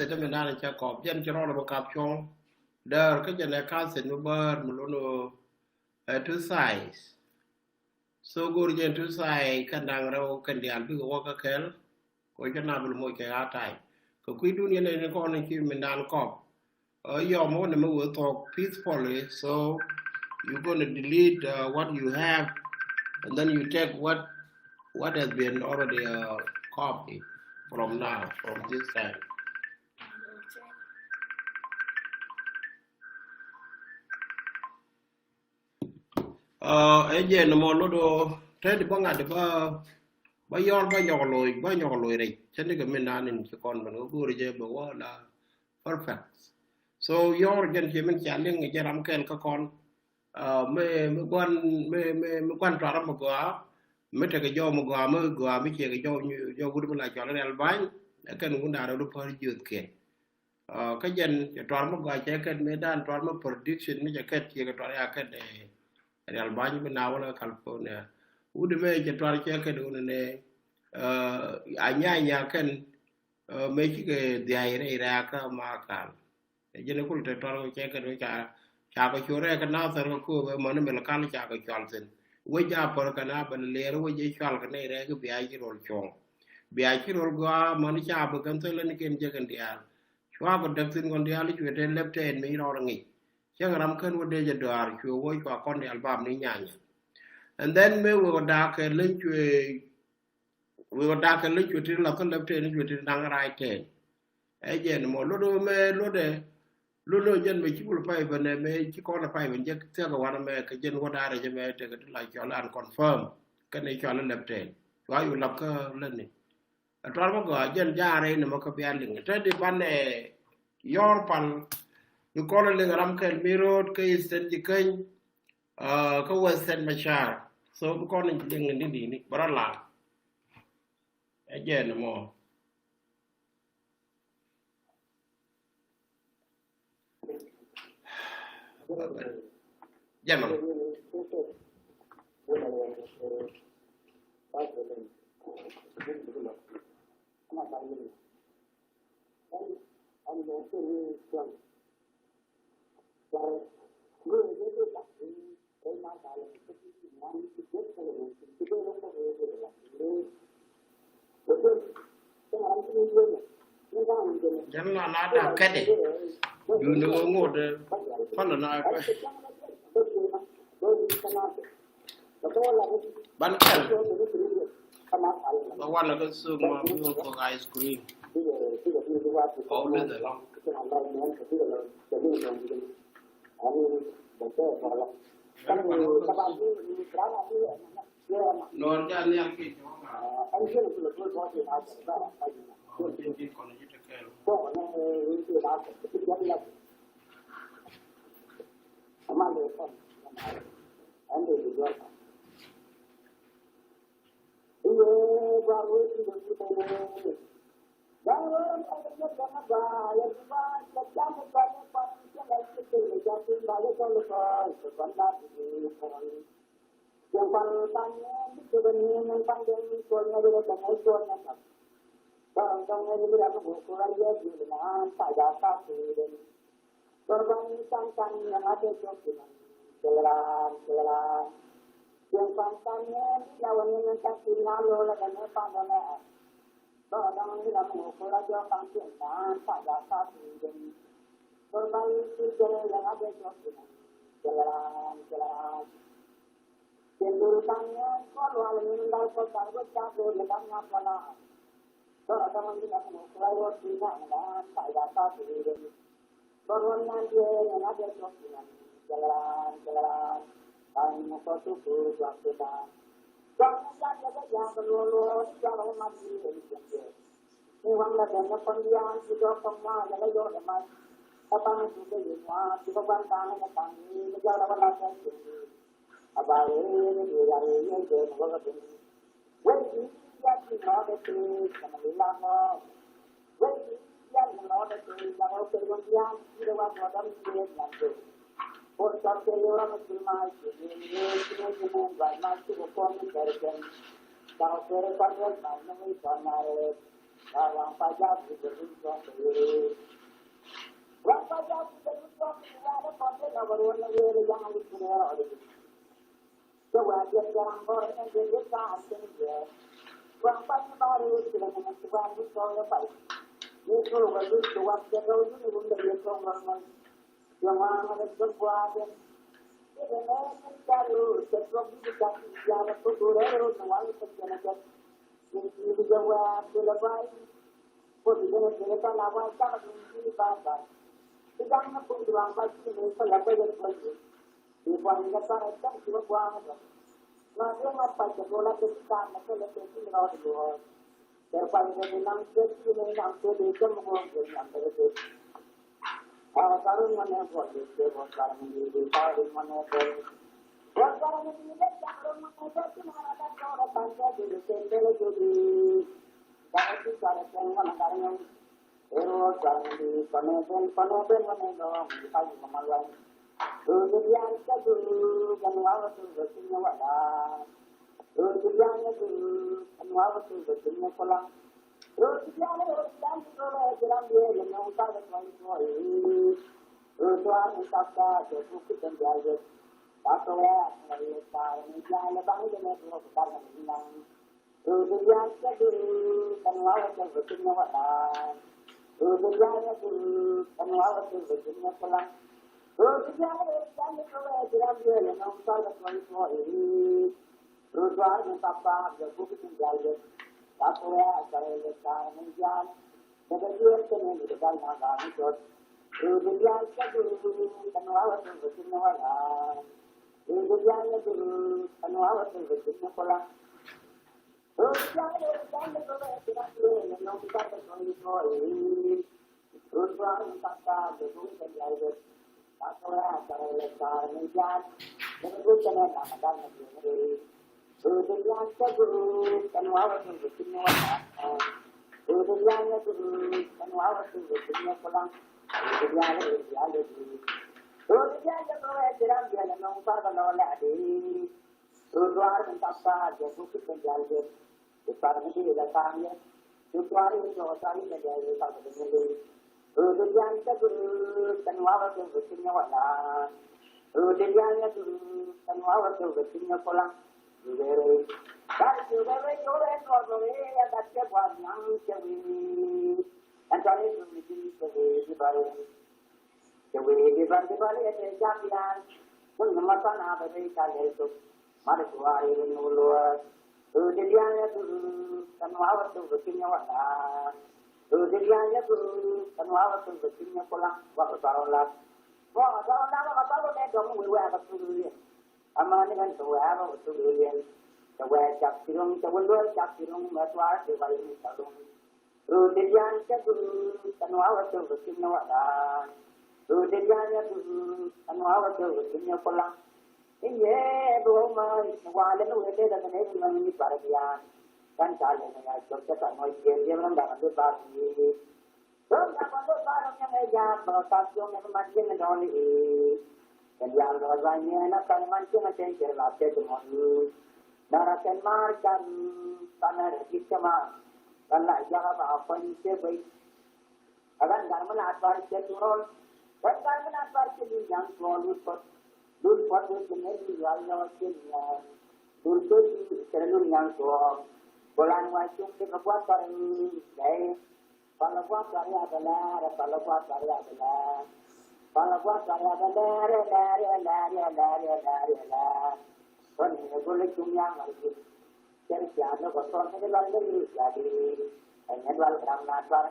se de mena cha ko jen chro lo kap chong der ke jen ka se no bar mo no two size so gur jen two size kanang ro kan dial bi ko ka kel ko jana bul mo ke atai ko kui du ne ko ne ki mena ko your mode will talk peacefully, so you're going to delete what you have, and then you take what has been already copied from now, from this time. Again, mo lodo tedi banga de ba yor ba nyoloi re chende ke menanin ke kon ban go je ba wala perfect. So your gen chimen challenge nge jaram kel ka kon me kwan tara mo gwa me te ke jo mo gwa me che ke jo gudu la jo le alban ken gunda ro par jut ke ka jen tara mo gwa che ken me dan tara mo prediction me che ket che tara ya ket e alban me na wala california ude me che tara che ket ne anyanya ken me chi ke dia ira ka ma ka jene kul te toro che ke cha ko chore ka na ser ko be mon me la kan cha ko chal sen we ja por ka na ban le ro je chal ka ne re ko bi ai rol chong bi ai rol gwa mon cha bu kan te len ken je kan dia chwa ko de tin gon dia li chwe te lep ten mi ro ngi chang ram kan wo de je dar chwe wo ko kon de album ni nyanya and then me wo da ke len chwe we wo da ke len chwe ti la ko lep ten chwe ti dang rai ten e je mo lo do me lo de lolo jen me chibul fay bane me ci ko na fay ben jek te ko wana me ke jen wada re je me te ko la ci ala confirm ke ne ci ala lepte wa yu lab ka lenni atwar mo go jen jaare ne mo ko bian ling te di bane yor pal yu ko le ram kel mirot ke isten ji ken ko wesen ma char so ko ne ding ndi ni barala e jen mo Llaman. Jangan ada kade. Dulu ngod, kalau nak apa? Bantal. Bawa lagi semua untuk ice cream. Kau dah dah. Nor jalan yang kita. Yang pantasnya itu dengan panjang suaranya dengan panjang suaranya. Barang ini berapa ukuran dia dengan tak dasar dan perbandingan yang ada dengan jalan. Yang pantasnya lawannya yang tak final oleh dengan pandangnya. Barang ini dengan ukuran dia panjang dan tak dasar dan perbandingan yang ada dengan jalan. Cenderungnya kalau hal ini mendapat target capai dalam ngapalah. Barang ini dengan ukuran dia dan tak dasar dan perbandingan dia yang ada dengan jalan. Kami satu guru kita. Jangan saja yang berlalu jangan mati dari sini. Ini dengan pendiam juga semua yang ada di mana. Apa yang sudah dibuat, kita bantang kami menjadi orang sendiri. Apa ini dia yang jadi orang sendiri. Wajib yang tidak betul, jangan bilang. Wajib yang tidak betul, jangan tergolong tidak wajar dia yang और सबसे बड़ा मुसलमान ये बात मानते हो कौन करते हैं ताऊ तेरे पर वो मानने में करना है Orang pajak juga untuk sendiri. Orang pajak juga untuk sendiri. Ada konten orang yang jangan dikurang oleh. Coba dia jangan orang yang jadi kasih dia. Orang pajak baru sudah menentukan di soal baik. Ini kalau baru tuan jaga ini bunda dia orang yang mana sebuah dan ini baru sesuatu di kasih jalan turun nawal terjadi. Ini jawab berlebihan. Kemudian kita lawan sama ini bahasa. Tidak mampu dibuang pasti mereka lebih dari itu. Dibuang kita itu cuma buang saja. Nanti apa sekolah kita nanti lebih tinggal dulu. Daripada dengan sesi ini nanti kita mengulang dengan itu. Kalau mana buat itu, kalau ini kalau mana buat. Kalau ini kalau mana buat itu mana ada orang banyak di sini jadi. Kalau kita ada mana ada Ero jangan di paneben mana dong kita memaluan. Kemudian kita dulu kenal tu bersihnya wadah. Kemudian dulu kenal tu bersihnya kolam. Kemudian kalau jalan dia yang utara dengan semua ini. Tuan kita cukup penjaga. Tahu ya, kita ini jalan bang dengan semua perkara ini. Kemudian kita dulu kenal tu bersihnya wadah. Kemudian itu penawar itu berjumlah pulang. Kemudian kalau jalan dia yang utara dengan semua ini. Kemudian apa berbuku tinggal dia. Tahu ya, kalau kita menjalan. Kemudian kena kita nak ikut. Kemudian itu penawar itu berjumlah pulang. Kemudian itu penawar itu berjumlah pulang. Kemudian kalau kita yang utara dengan semua ini. Kemudian apa berbuku tinggal dia. Tahu ya, kalau kita menjalan. Kemudian kena kita nak ikut. Kemudian itu penawar itu berjumlah pulang. Kemudian itu penawar itu berjumlah pulang. Kemudian itu. Kemudian kalau jalan dia yang utara kalau ada. Kemudian apa berbuku tinggal dia. Sekarang ini datangnya. Kemudian itu tadi menjadi satu dari. Kemudian itu penawar itu berjumlah pulang. Kemudian itu penawar itu berjumlah pulang. Dari juga orang yang ada buat yang cewek, antara itu di baru ada jambian, pun masa nak beri kali itu, mari keluar ini nuluar, kemudian itu penawar itu bersinya warna, kemudian itu penawar itu bersinya pulang, waktu taruhlah, kalau ni dong mulai apa tu Aman dengan tua betul dia. Tua cap sirung, tua cap sirung, masuk di balik ni sirung. Kemudian itu penawar itu bersihnya wadah. Kemudian itu penawar itu bersihnya pulang. Ini rumah wadah nu ada dengan ini paragian. Kan kali ni ada kita mau dia orang dah bagi. Orang dah barang yang aja berkasih yang macam ni. Yang rasanya nak kan macam kerana cuma narakan markan tanah kita kalau jangan apa ni sebaik akan zaman apa turun dan zaman apa yang lupa itu jual lewatnya lupa terlalu yang tua bulan wajib kita buat hari kalau buat hari adalah kalau buat saya dari, kon ini boleh cuma lagi. Jadi jangan kotor ni lalu jadi, hanya jual gram nasbar.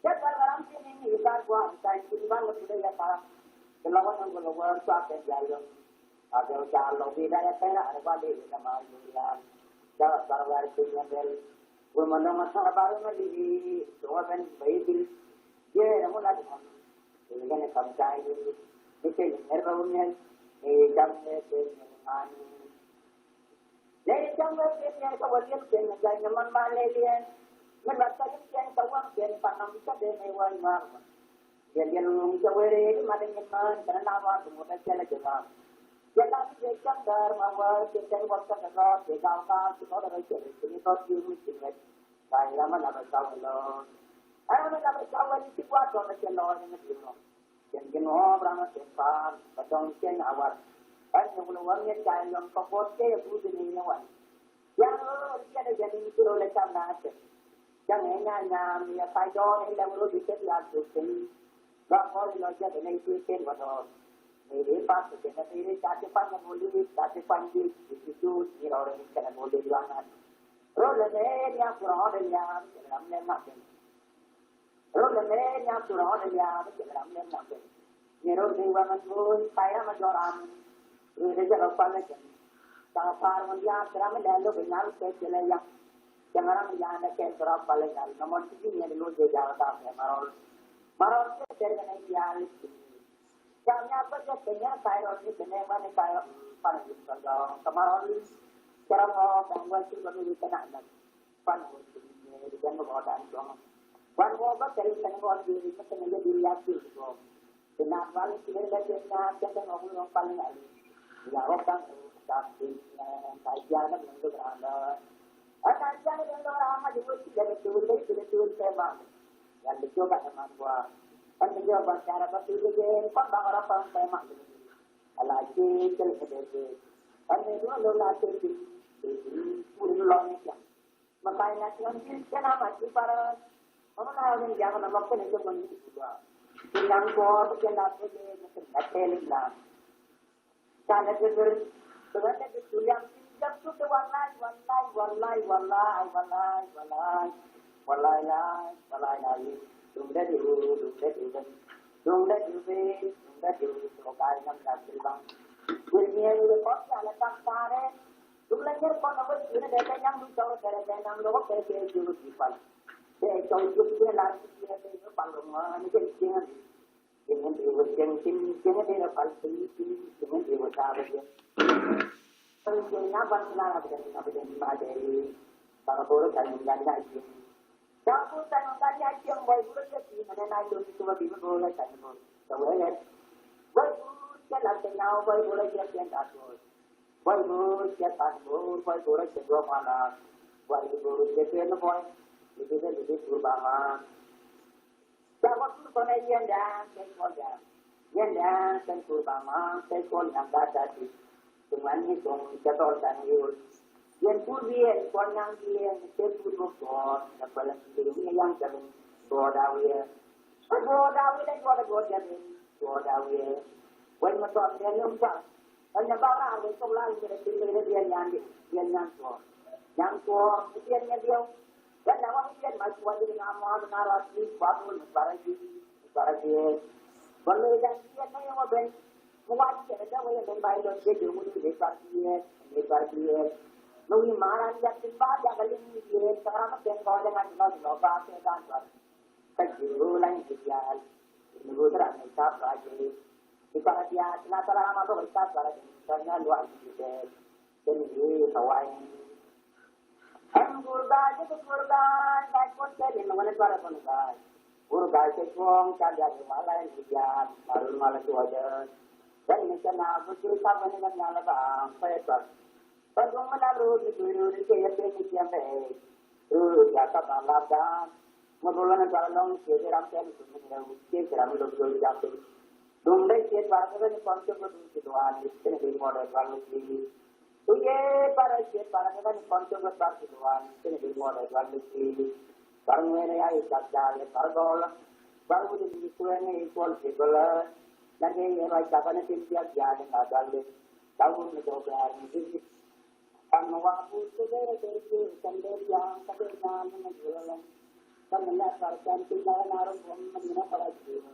Jadi kalau sini kita buat saya simpan sudah ya pak. Kalau orang buat suatu jalan, ada jalan tidak ada pernah ada balik sama jualan. Jangan baru itu yang bel. Mengenai masalah baru lagi, semua kan baik. Dia namun lagi ini sampai ini errornya jamnya dengan jamnya yang kemudian dengan zaman Malaysia mendapat yang tawang dan panam kita dengan war jadi yang jawari madanya karena awak kemudian jalan jalan jam dar mawa kita waktu kalau kita sudah jadi ini kau Kaya naman nabasaw lo. Ano naman nabasaw ni si Kwato na siya lo na dito. Yan ginobra na tempa, patong siya na awat. Ay yung luwang niya kaya yung kapot kaya puto niya wan. Yang lo siya na yan yung kilo na siya natin. Yang Anyanya niya tayo na ilang lo dito siya tusin. Bakor lo siya na itusin wato. May pas ke na tiri tate pan na boli tate pan di itu ni orang ni kana boli langan role ne ya pura de ya ram ne ma ke role ne ya pura de ya ram ne ma ke ni ro de wa man bol saya ma joram ru de ja pa le ke ta par man ya ram ne lo ke na ke chele ya jangan ya na ke tra pa le ya nomor 3 ni lo de ja ta me marol ke tere ne ya Jamnya apa je kenya kairo ni kene mana kairo pan kalau kemarin cara mau bangun sih baru kena nak pan ni di jangan bawa dan dong pan mau apa cari kena bawa diri kena jadi lihat tu kena pan sini lagi kena kita ngomong paling ali ya orang tapi kajian nak untuk ada kajian yang orang ada juga jadi tu tema yang dicoba teman gua kan dia bicara betul je kok bang orang pang tema alaki kel kede kan itu lo la te di puri lo ni ya makanya kan kana mati para orang yang jangan nama pun itu pun juga yang ko to kena to de hotel la kana je sebenarnya itu yang jam tu wallahi Tunda diu, sokai nam kasih bang. Kurinya itu kok jalan tak sare. Tulanger kok nama ini desa yang lu tahu desa yang lu kok desa julu sifat. Desa julu dia lari dia itu palungan ini jangan dia palsu jangan dia tahu dia. Pentingnya bangsa apa dan badai. Kalau boleh kan jangan aja. Jangan tanya aja yang baik boleh jadi mana nak itu cuma bimbing boleh kan boleh. Boleh. Baik jangan tanya baik boleh jadi yang tak boleh. Baik boleh jadi tak boleh. Baik boleh jadi dua mana. Baik boleh jadi yang boleh. Itu jadi perubahan. Jangan tu kena yang dah sekolah. Yang dah sekolah sekolah yang dah jadi. Cuma ni tu jatuh dan hiul. Yang purian, yang dia, sepuluh bor, dapat sebelumnya yang jadi bodawi. Bodawi dan bodawi. When macam dia nyumpa, hanya barang ada sekolah dia yang tua, dia. Dan awak dia masih wajib nama narasi baru barang. Kalau dia ni yang ben, mewajib ada yang baik dia jumpa dia. Nungi mana dia tiba dia kali ni dia sekarang apa yang kau jangan jual bahasa dan buat kejual lain dia ini bukan hisab lagi jika dia nak lama tu hisab lagi karena luar dia jadi kawan Gurda kai pun jadi mana suara pun kai Gurda sesuatu cakap dia malah dia malu tu aja dan ini kena bercerita dengan yang lebih apa Pagong manalo di dulu di kaya siya pe. Jaka balada. Magulan na dalong siya ramten siya ramlo jake. Dumbe siya para ni konto ko di doan di sini model balu di. Tuye para ni konto ko par di doan sini model balu di. Parang ngene ay kakdale pargol. Baru di kuene equal people. Lagi ay kakana siya diyan na dalle. Tahu ni doga ni Ang wapu saudara dari sendiri yang kadang menjualan, kan melihat karyan tinggal naruh mengenai pada jiwa.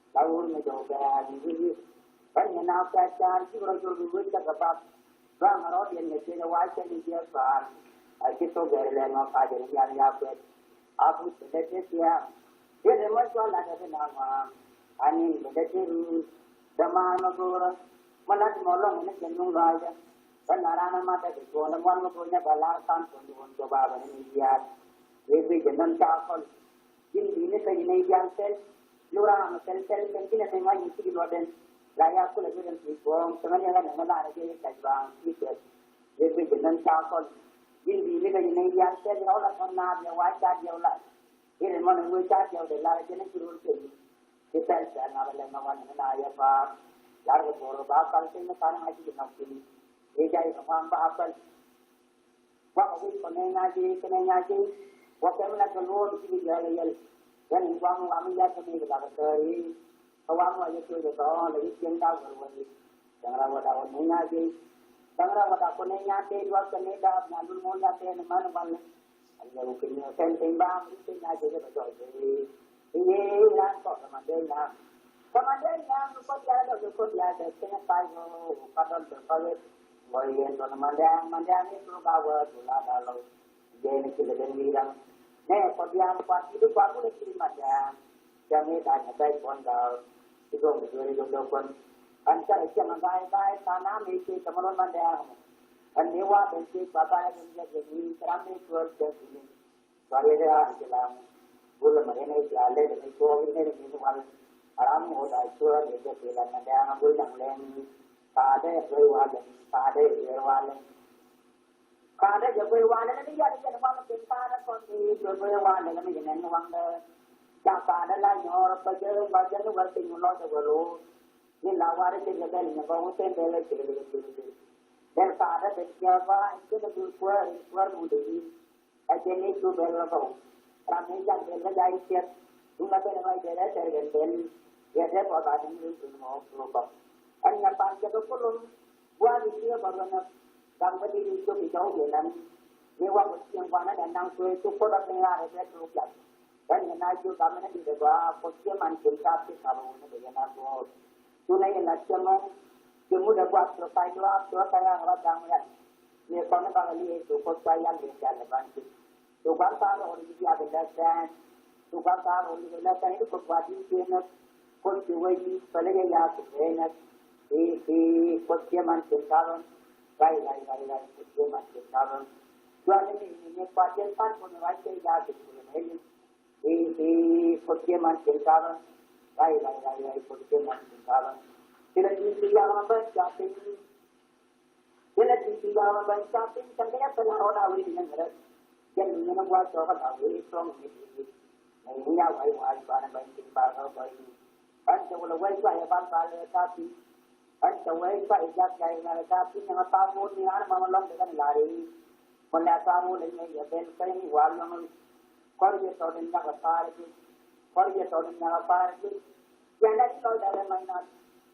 Tahu menjual ini, kan mengenai karyan si orang jual tak dapat, bang orang yang ngejar wajah dia kan, kita berlalu apa jadi yang apa, aku sudah siap. Dia memang jual ada nama, ani betul, zaman orang mana dimolong ini cenderung aja. Kan narana mata di kona wan mo punya balasan untuk baba ni dia lebih jenang cakol ini sa ini yang sel lura ang sel kena memang isi di luar laya aku lebih dan sibong sebenarnya kan nama ada jadi kajbang itu lebih jenang cakol Jadi ni kalau ni yang saya jauh lah pernah dia wajah jauh lah. Ini mana wajah jauh dah lah jadi turun sini. Kita jangan nak lawan mana ya pak. Lalu baru bakal sini sekarang lagi nak sini. Ini jadi orang bakal. Wah aku kena ngaji. Wah kena keluar di sini jalan. Dan uang kami ya kami kita ketahui. Uang aja tu je tahu lagi cinta berwujud. Jangan rawat ngaji. Jangan rawat aku ngaji dua kena dah nalur mula teh mana mana. Ayo kini sentimbang itu ngaji je betul. Ini yang kau kemudian lupa dia ada kena tahu pada berbagai bagian mandang itu bawa tulah dalam jadi kita dengar. Nih kemudian pas itu baru diterima jangan tanya baik pondal itu betul pun. Ancar jangan baik tanam itu teman mandang. Andewa benci bapak yang jadi kerana itu jadi. Bagaimana dalam bulan mana jalan dengan kau ini dengan aram hoda itu ada jalan mandang bulan yang ada berwalan ada berwalan ni jadi jadi mana kita kon di berwalan ni jadi orang siapa ada lah nyor baca berarti mulut berlu ni lawar itu jadi ni kau mesti bela ciri dan ada siapa itu berkuar mudi aja itu bela kau ramai yang bela jadi siap Tunggu bela bela cari bela ya saya pada ini mau lupa Anya panjang tu pun buat dia barunya gambar itu bijau jalan. Dewa yang mana dan nang itu pun ada dengar ada terus. Dan yang itu kami ni dewa posisi mancing tapi kalau ni dengan aku. Tunai yang macam cuma dapat selesai yang orang jangan. Ni kalau kalau ni itu posisi yang dia jalan. Tukang tahu orang dia ada dan tukang tahu orang dia itu buat dia posisi wajib pelajari ya posisi mancing kawan. Rai posisi mancing kawan. Jual ini pasien pan pun raja jadi ini posisi mancing kawan. Rai posisi mancing kawan. Tidak yang membaca ini. Tidak yang membaca ini. Sampai pernah orang awal dengan berat. Yang ini buat orang awal strong ini. Ini awal barang mancing barang ini. Kan kalau awal saya bangkal tapi Antawai pa ijab jai na tapi yang tamu ni an mamalong dengan lari. Mula tamu ni ya bel kai ni wal mang kor ye to din na par ki. Kor ye to din na par ki. Yang ni kau dah mana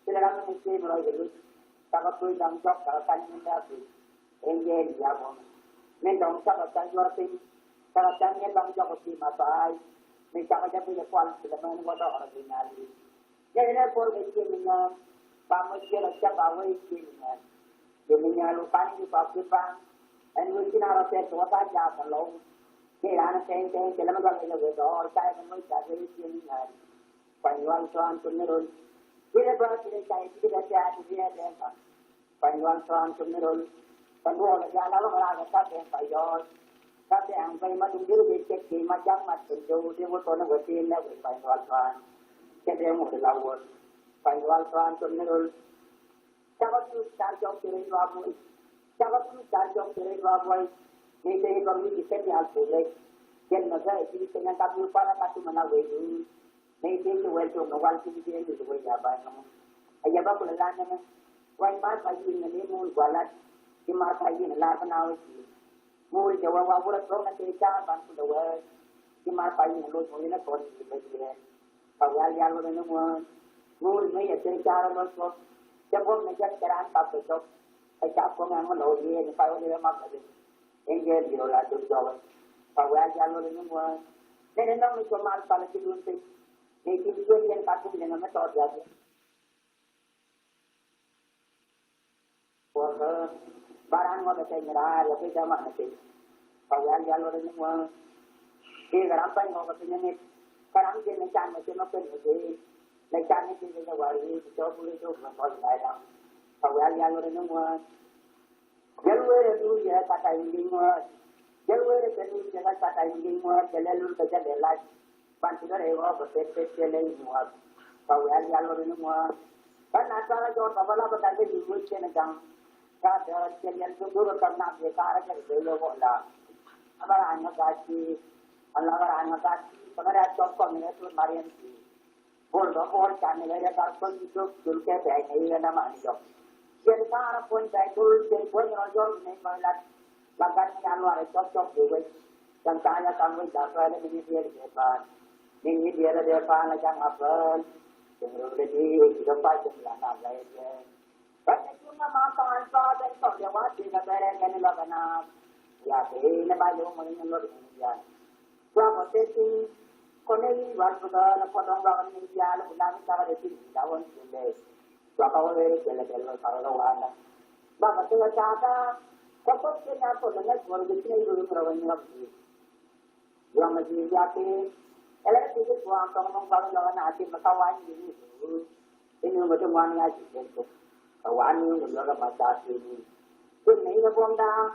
silakan ni ke mulai dulu. Tak apa dang jok kalau kan ni dah tu. Enje dia bon. Ni dong tak kan jual sing. Kalau kan ni dang jok si masai. Ni tak ada punya kual silakan ni bodoh orang ni. Jadi ni por ke ni Pamoja raja bawa ini, jadinya lupa ni pakai dan mungkin orang saya tua saja kalau kerana saya dalam agama itu saya memang cari ini panjuan tuan tunurun, bila berarti saya tidak ada dia ada panjuan tuan tunurun, panjuan jalan orang ada yang panjuan, tapi yang paling dulu becek macam jauh dia buat orang bersin lah panjuan tuan, kita yang mau lawan. Panjual tuan tunurul, siapa tu carjok kiri dua boy, siapa tu carjok kiri dua boy, ni saya kalau ni kita ni alpulah, jadi masa ini saya nak tahu para katu mana wedu, ni saya tu wedu nawal sini dia tu wedu apa nama, ayah bapa lelah nama, wai mar pagi ni mul balat, si mar pagi ni lelah penawas, mul jawab wabur terus nanti cakap bantu dawai, si mar pagi ni lu mul ni kau ni betul, kawal yang lu ni mul. Mul ni ya cara masuk. Jepun ni jadi kerana tak betul. Saya pun memang lalu ni kalau dia mak ada. Enggak dia lah tu jawab. Kalau aja lalu ni semua. Ni nama itu mal pada tidur tu. Ni tidur yang takut dengan metode jadi. Barang apa saya merah, lebih jamak nanti. Kalau aja lalu ni semua. Ni rampai apa punya ni. Sekarang dia macam macam apa ni. Lấy chăn cái gì cái gọi đi cho tôi mà có lại đâu hầu ăn ăn rồi nó mua giờ quê là tôi giờ ta tay đi mua giờ quê là tôi giờ ta tay đi mua cho nên luôn tôi để lại ban chỉ có để có một cái lấy mua hầu ăn rồi nó mua cái nào cho nó cho tao là bắt cái gì vui trên này chẳng Kada kalian tu dulu karena biasa aja dulu bola. Abar anak gaji, abar anak gaji. Pengaruh contoh ni tu marian si. Bol kan ni ada kalau itu dulu ke baik ni ada mana jauh. Jadi cara pun baik dulu jadi pun orang ni malah lagan ni alu ada contoh dulu. Dan saya kamu dapat ada ni dia depan. Ni dia ada depan macam apa. Jadi kita pasti nak lagi. Tapi cuma makan pada itu dia wajib negara yang nak nak ya ini baju mana nak dia. Kalau betul koneri warga nak potong bahan dia lalu nak cara itu daun sudah. Kalau orang jalan kalau orang bapak tu cakap kalau kita apa dengan warga ini dulu perawan lagi. Yang masih jadi elektrik itu orang kalau orang nanti masalah ini macam mana aja itu. Kawan yang berlaga macam ini, tu ni lepas dah,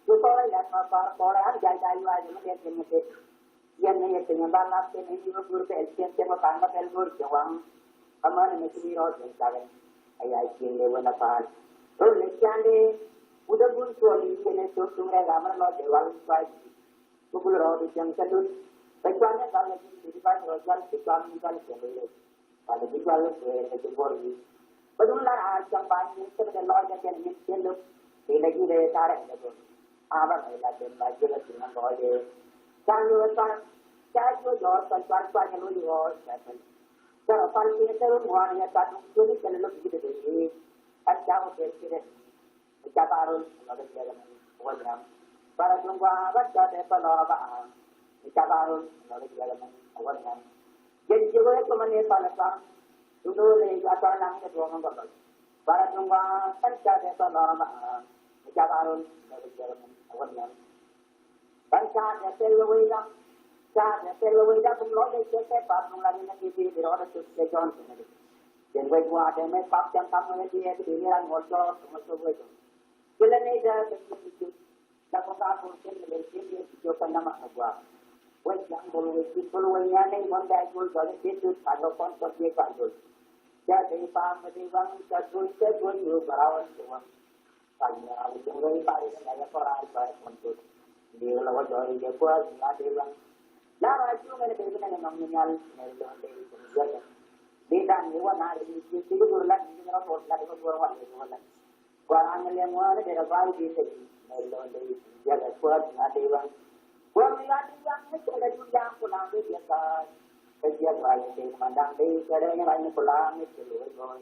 tu kalau yang apa kalau ada jaya aja macam ni, yang ni yang banyak ni juga berpe, yang macam apa elbur jawang, kaman ni mesti roh jadi, ayah ini lepas apa, tu macam ni, udah pun suami ni tu mereka ramai roh jawang supaya, tu pun roh di jam sedut, bagaimana kalau kita dibuat roh jam kita mungkin jadi, kalau dijual itu boleh. Betulan macam banyak sebenarnya lornya yang miskin tu, lagi dia tarik tu. Apa lagi lagi dengan boleh. Kalau saya Yoar Pal yang lu Yoar Pal. Kalau Pal ini tu muarnya satu jadi kalau lu begitu ni, ada apa sih? Kita baru ada jalan program. Para jumpa ada apa? Kita baru ada jalan program. Jadi juga itu mana Pal dulu ni asal nama itu orang bakal. Barat nunggu pancah desa lama, jakarun dari jalan awal ni. Pancah desa luwih dah pemulai desa pas nunggu lagi di orang tu sejalan sini. Jadi buat ada ni pap jam kamu ni dia di ni orang motor itu. Bila ni dah begitu, dah kota pun sini dia jokan nama apa. Wes yang boleh ni mana jual jadi itu kalau pun pergi jual. Jadi pamadi bang jatuh itu berawan semua. Tanya itu orang paling banyak orang baik untuk dia lawan dari dia buat ada bang. Dah itu mana berbeza dengan nominal dari kerja. Dia ni wana ini itu bulan ini orang buat lagi orang buat lagi. Orang yang mana dia baru dia dari kerja buat ada bang. Orang yang itu ada juga pulang dia kan. Kerja baik di mandang di kerana lain pulang itu loh.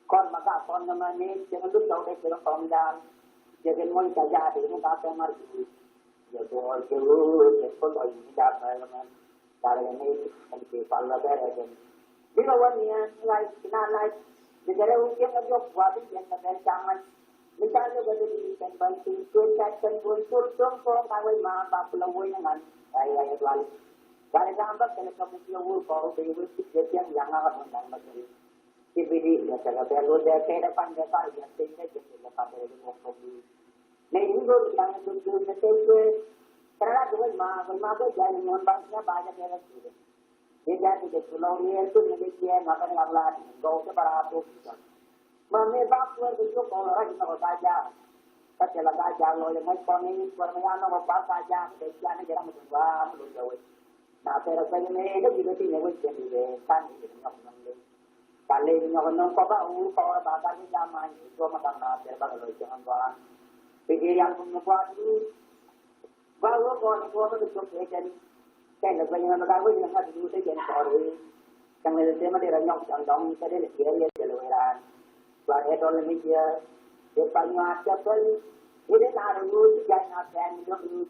Kon maka kon nama ni jangan tu tahu deh kalau pemdan jangan mau kerja di ni tak pernah maju. Ya boleh tu kon lagi tidak pernah cara ni nanti pala beres. Di bawah ni lain lain jadi mungkin ada buat yang ada jangan misalnya bagi kan bantu kuatkan untuk tolong kawin mak bapa lawan dengan ayah tuan. Dari gambar kena kemudian kau beri setiap yang akan menang macam ini dia cakap kalau dia depan dia tahu dia tinggal dia lepas dari muka ni. Ni itu yang tu tu kerana tu mah jadi nombaknya banyak yang tu. Dia jadi pulau ni tu dia nak ngabla kau seberapa tu. Mana bapa tu kau orang itu saja. Kacau saja lo yang macam ni permainan apa saja dia ni jangan berubah berubah. Nah, saya rasa ini juga tidak boleh jadi kan ini orang kali ini orang kau kalau bahkan di zaman itu macam nak terbaik kalau jangan buat pikir yang membuat itu baru kau itu jadi kan lebih yang nak tahu yang ada dulu jadi sorry yang ada tema dia nyok condong saya dia jalan buat itu lebih dia depan macam tu ini nak dulu jangan apa yang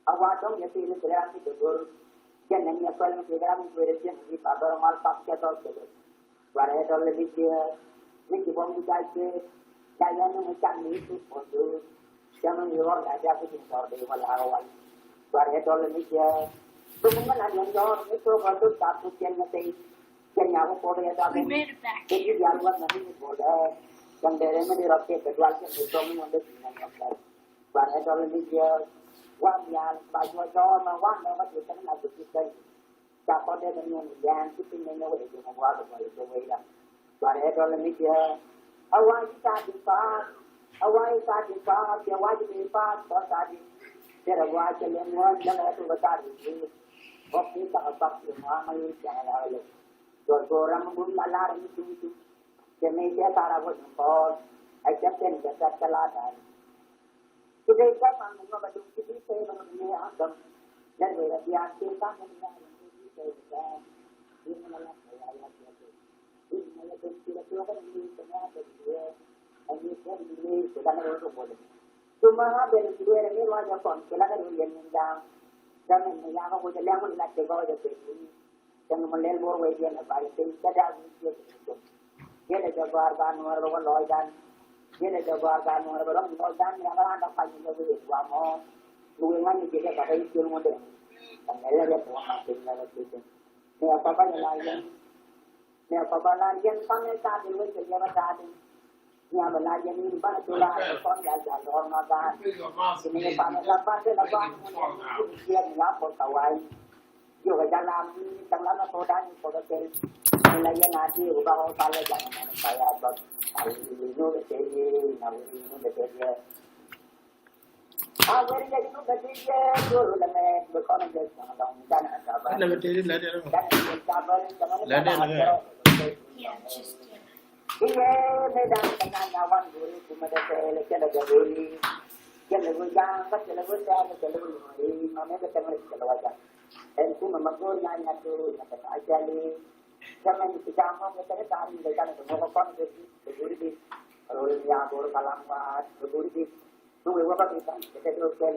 awak dong jadi ini jalan itu dulu. Jangan hanya kalau kita berjaya di pada orang tak cepat saja. Walau kalau lebih dia, ni kita boleh jadi jangan macam itu untuk jangan luar ada apa yang tahu dari awal. Walau kalau lebih dia, tu mungkin ada yang jauh itu kalau tak punya nanti jangan aku boleh ada. Jadi dia luar nanti boleh. Yang dari mana rakyat kedua itu mungkin ada yang apa. Walau kalau lebih dia Wan yang baju jauh wan yang macam itu nak kita. Siapa dia dengan yang kita ni nak boleh dengan wan boleh boleh lah. Walau kalau ni dia, awak kita dipas awai tadi pa dia wajib pa tadi dia wajib lemon jangan itu besar ini waktu tak apa semua malu jangan lalu orang pun lalar itu jadi dia cara buat pon aja kan jasa celadan kita kan mengenai batu kita mengenai agam dan dia kita mengenai kita ini malah saya ini malah kita kan ini ternyata dia ini kan ini sudah ada boleh. Cuma dari dua ini wajah pun kalau ada yang yang jangan yang aku jadi yang nak jaga jadi ini jangan melel bor wajah nak balik kita dah mesti itu. Dia ada jaga Nuer bawa loidan, dia ada jaga Nuer bawa loidan yang orang nak pagi lebih lama. Luengan ni kita pakai itu model. Dan ada yang buat macam itu. Ni apa lagi? Ni apa lagi? Sampai saat ini kerja berada. Nhà mình lại dân đi bắt tôi lại con nhà già rồi mà ta thì mình phải làm bắt cái là bắt kia nhà một tàu ai nhiều cái gia làm tăng lắm nó tôi đang có cái mình là dân nào thì cũng bao ta lại chẳng hạn phải là bật phải nó để gì nào nó để gì vậy thì nó để gì rồi là mẹ bữa con nó chẳng hạn đang làm sao Let me tell you later. Iya, medan dengan nyawan dulu cuma ada seleksi dulu. Jadi bujang, kan jadi bujang, jadi bujang. Mana kita mesti kalau aja. Itu memang nanya tu, nak aja ni. Jangan dijamah kita ni tahu mereka ni semua kan berduri di. Kalau dia bor kalambat, berduri di. Tu apa kita tu kan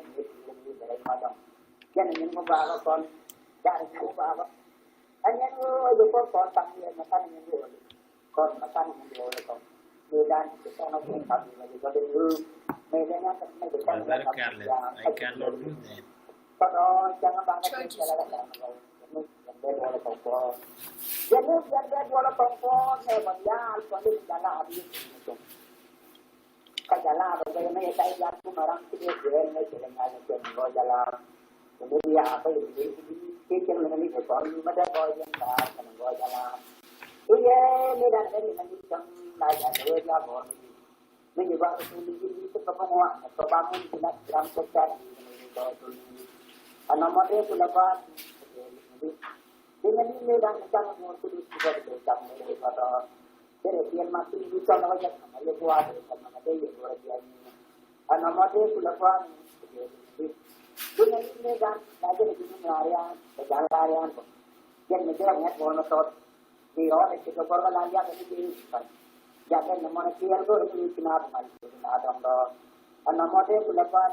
dari macam. Jangan ni membawa kon, jangan membawa. Hanya tu kon sambil makan ni dulu. Kon makan dulu kon. Medan kita nak makan lagi dulu. Medannya kan I'm very careless. I cannot do that. Kalau jangan banyak jalan-jalan. Jadi biar bola kompor, banyak kalau jalan habis. Kalau jalan, bagaimana saya jalan orang tidak jalan, jalan jalan jalan. Kemudian apa ini? Kita mengenai ekor, mana bola yang tak, mana bola jalan. Iya, medan ini macam lain ada bola. Menyebab itu kebangunan, kebangunan tidak dalam kota. Anak muda pelajar, dengan ini dan macam mungkin juga berjam pada terus masih bisa nak macam mana buat macam mana dia buat dia. Anak muda pelajar, dengan ini dan lagi ini harian, berjalan harian, yang menjadi banyak bonus di orang itu kalau lagi ada di jangan nama kira tu itu kenapa malu ada orang anak muda pelajar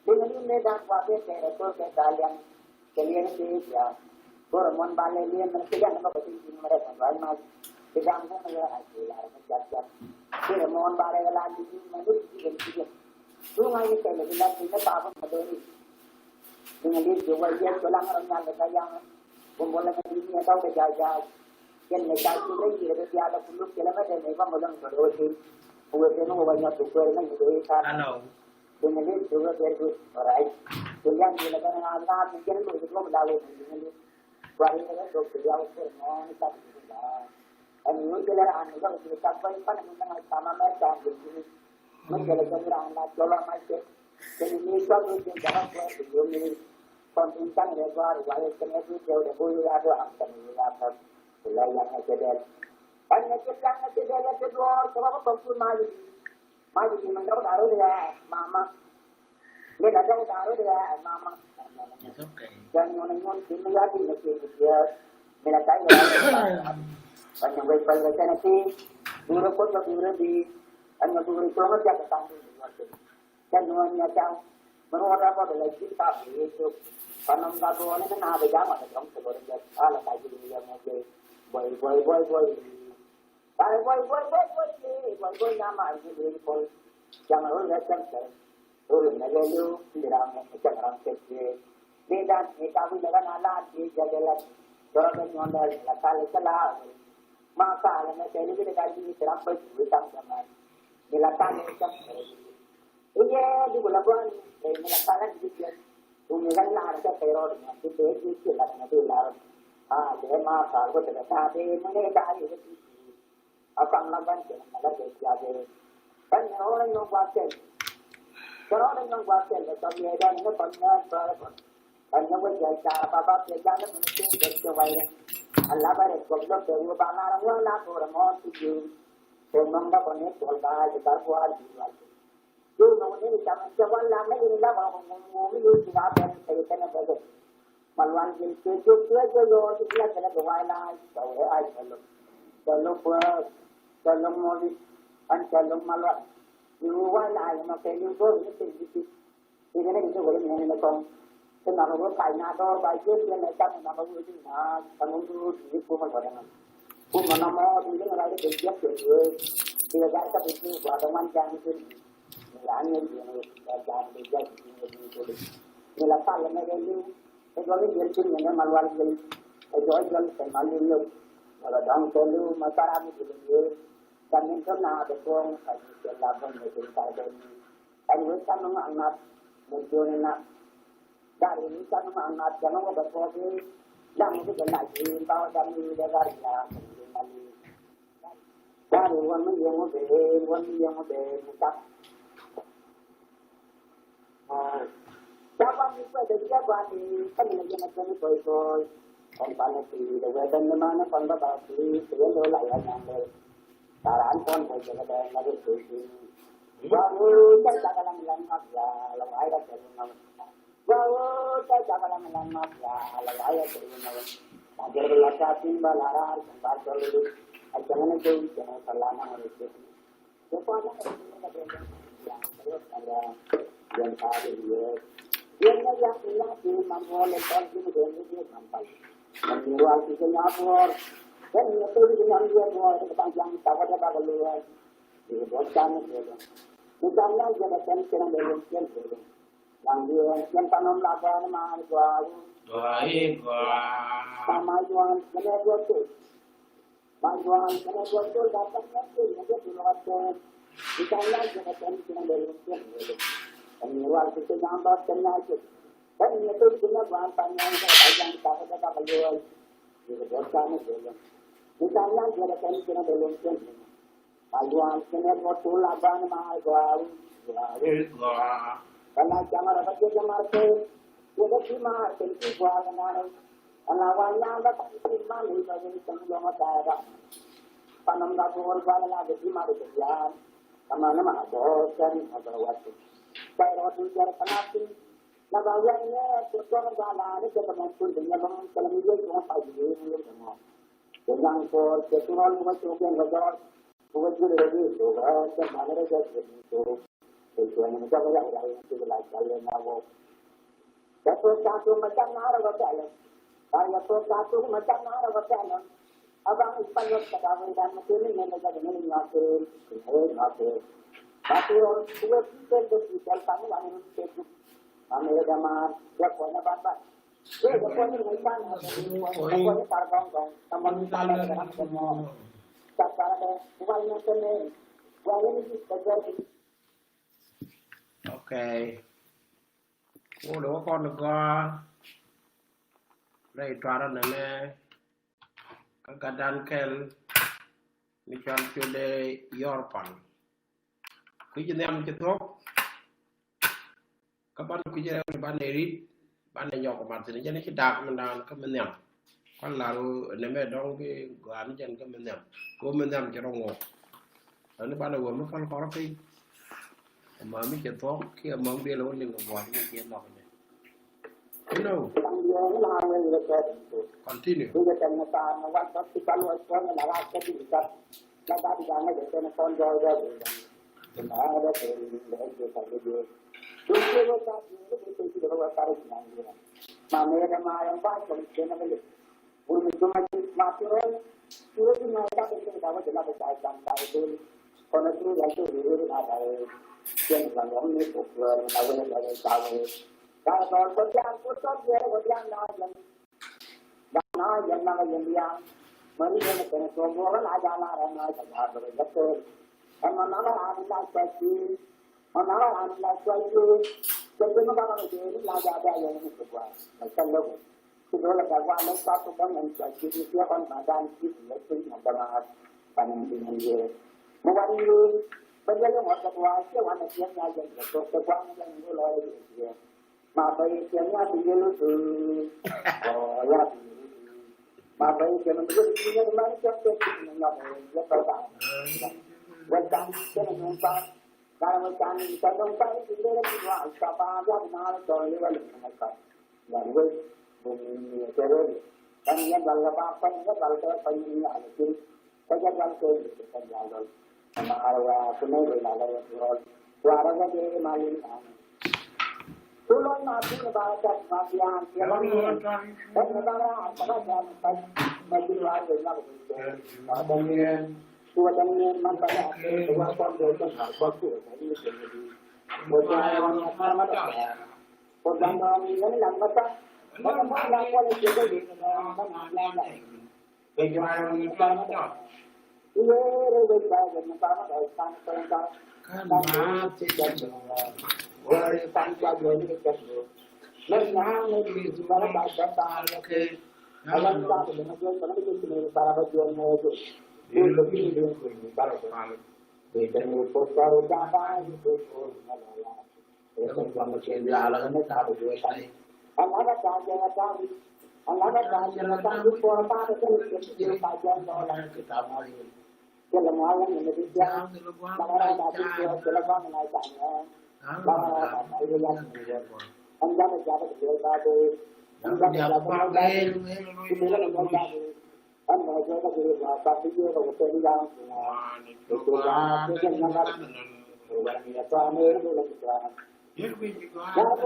dengan ini dan wajib itu kalian itu ya orang balik dia mereka yang apa pasti mereka ramai sedang pun mereka ada macam dia mohon balik lagi mereka juga sungai itu lepas itu apa maduri dengan dia juga dia pulang orang yang yang boleh ini tahu berjaya yang mereka itu lagi dia ada puluh kilometer mereka malam berdua buat itu banyak tukar dengan itu kan dengan dia juga berdu orang yang dilakukan anak mungkin itu melawan dengan dia wali dengan dokter yang semua tak bisa dan itu adalah anak yang kita sampai pada dengan sama mereka jadi menjalankan anak jalan macam jadi ini kalau kita jalan ke ini kontinkan lebar wali kena itu jauh lebih ada angka apa mulai yang ada hanya kita ada kedua sebab konsul maju di mana taruh dia mama dia datang taruh dia mama It's okay. dan orang sini lagi mesti dia melakai banyak baik-baik nanti dulu pun dulu di hanya dulu itu aja ketanggung dan semuanya tahu menurut apa lagi kita itu karena nggak boleh kan ada jamaah dalam sebuah ala kaji dia mau boy nama itu pun jangan orang macam orang nelayan tidak macam orang kecil. Medan kita pun jangan alat di jalan orang yang mondal kalau salah maka kalau saya ini kita kaji terapa hutang zaman milakan macam iya di bulan milakan di dia milakan lah ada teror itu itu lah nanti lah dia masa aku tidak tahu ini dah itu akan lakukan malah dia Kan orang yang kuatir, kalau orang yang kuatir, kalau dia ada ni kan orang kan yang berjaya apa berjaya mesti berjaya. Allah baik kalau dia bana orang nak orang mau tuju, orang nak orang ni kalau kita buat jual. Ju namanya macam jual lama ini lah orang mau ni juga ada saya kena baca. Maluan jenis tu yo dia kena jual lah, tahu ai kalau mau an kalau maluan, jual lah macam ni pun ni sendiri. Ini ni juga boleh ni macam Kenapa kau kaya atau baik dia nak cakap nama kau itu nak kamu tu itu pun boleh kan? Pun mana mau tu dia nak ada kerja kerja, dia dah tak itu pada macam itu, ni dia ni dah kerja itu. Ni lah kalau nak dia, kalau dia tu ni dia malual dia, kalau dia malual dia, kalau dah kalau masalah ni dia, kan ni kan ada pun kalau dia lapan dia tak ada, kalau dia sama anak, mungkin nak dari ini kan anak jangan mau berproses, jangan itu jangan lagi, bawa dari dari dari orang yang mau buka. Siapa ni pun ada siapa ni, kan ni jangan jangan boy, orang panas ni, dan mana pun bawa ni, sebelum tu lah yang ada, saran pun boy jangan lagi tu. Baru saya tak akan melanjut ya, lalu ada kerana Wow, saya jangan lama ya, kalau ayah terima. Ajar belajar balara, sempat dulu. Jangan itu jangan selama itu. Siapa yang terus ada yang tadi dia. Yang di mampu lepas itu dia sampai. Menjual itu nyapor. Dan itu dengan dia buat panjang tahu ada keluar. Itu bukan itu. Misalnya jadi tension dalam tension. Yang tanam laba ni mah jual, sama jual, mana jual tu, dapat nanti dia jual tu, kita lihat kita cakap dari mana, kami jual kita jambat kena tu, dan itu kita buat panjang kita kita jual, kita buat kami jual, kita lihat kita cakap dari mana, jual kena tu laba ni mah jual. Kalau jangan ada kerja market, kita cuma tentu buat mana, anawanya ada cuma ni bagi semua mata ada. Panam dah buat buat ada cuma ada kerja, sama nama ada kan ada waktu. Saya waktu jadi penati, nak bawanya tujuan jalan ni kita mampu dengan kalau dia cuma pagi ni semua. Jangan kau keturunan macam yang berjalan, buat jadi itu, kan mana ada jadi itu. Tujuan macam apa yang itu belajar lenawo. Jatuh satu macam mana berjalan? Kalau satu macam mana berjalan? Abang Ispanol katakan dan mungkin ini menjadi nyakir. Tapi orang tua kita berbicara kamu lagi Facebook. Kami ada mas, dia punya bapak. Dia punya macam apa yang terbang, teman kita dalam semua. Sekarang bukan macam ni, bukan ini terjadi. Okay. Ủa đố con được đây trà ra nè các đàn kel mi chọn chủ đề Yoar Pal cứ cho em cho thuốc các bạn cứ cho em bạn này rít bạn này nhỏ của bạn thì nó chỉ đạp mình đàn các mình nhầm con là nếu mà đong cái quán chân các mình nhầm cô mình nhầm cho nó ngột ở nó bạn này vừa mới con có cái mà mấy chuyện tốt khi mà ông bia luôn đừng có gọi những chuyện nào này. You know. Continue. Yang dalam ni popular, lawan lawan tahu. Kalau berjalan putus dia berjalan yang dia, mari kita kena semua aja lah ramai sahaja betul. Emang nama anda pasti, mana anda pasti. Jadi mana ini lagi ada yang ini buat. Macam tu. Sudah lepas awal satu kan yang jadi dia kan badan itu itu yang benar paling tinggi. Mungkin bây giờ nó một cái chứ hoàn là chuyện nhà dân cái quan dân nó lo gì mà bây giờ nhà thì nó từ nhà mà bây giờ mình cứ đi nó mang chấp cái nó rất là tốt quan trọng cái này không phải là một cái đông phải thì đây là cái loại sao ba ra mà rồi như vậy là cái là mình chơi rồi anh em là ba phải nhất là phải như là cái cái dân chơi cái nhà rồi mà cái này là rồi qua đó cái mà tu lon ma tu ba ta ma pian ya ba ni dan na ra apa ba ba ba di luar de na ba ba ni tu dan ni man ba ya tu ba kon de kan ha ba tu ni ni bo ja wa ni ma ma ta bo dan ba ni ni lang ba ta ba ma lang ko le ke de na ba na lang la ke ja wa ni ba ma ta ye re de ba de na ba ma ta san ta ta ma ti dan Orang tanpa jual itu kerja. Mereka ni di mana bahasa tanah ke. Alam tak dengan jual mana itu cuma para jual itu. Itu lebih dari itu para jual. Jadi postar apa itu malah. Itu kamu cendela alam ni tak jual saya. Anak sahaja itu pun apa itu kajian orang kita mari. Kalau malam ini dia, kalau ada itu kalau malam naiknya. Anh ra được giá được điều ba đi anh ra được giá được điều ba đi thì là con ba đi anh nói cho cái điều là ba đi rồi một tên đi ra thì là cái dân năm ba rồi thì là cho nên nó là cái cũng có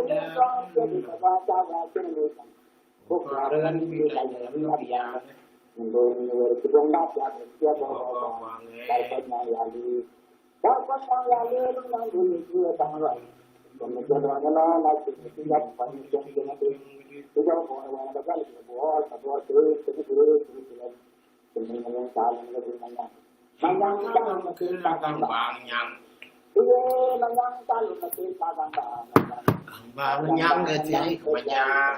cái gì mà cho ra cái người quốc gia rồi anh đi lại nó bị à mình rồi cái con đáp ra được chưa bỏ lại phần này là đi dapat yang lain yang dulu tang rồi kemudian orang lagi tidak panjang dengan itu tidak orang ada kali buat terus kemudian saling lebih banyak yang mungkin tagang banyak iya yang kalau mungkin tagang banyak gitu banyak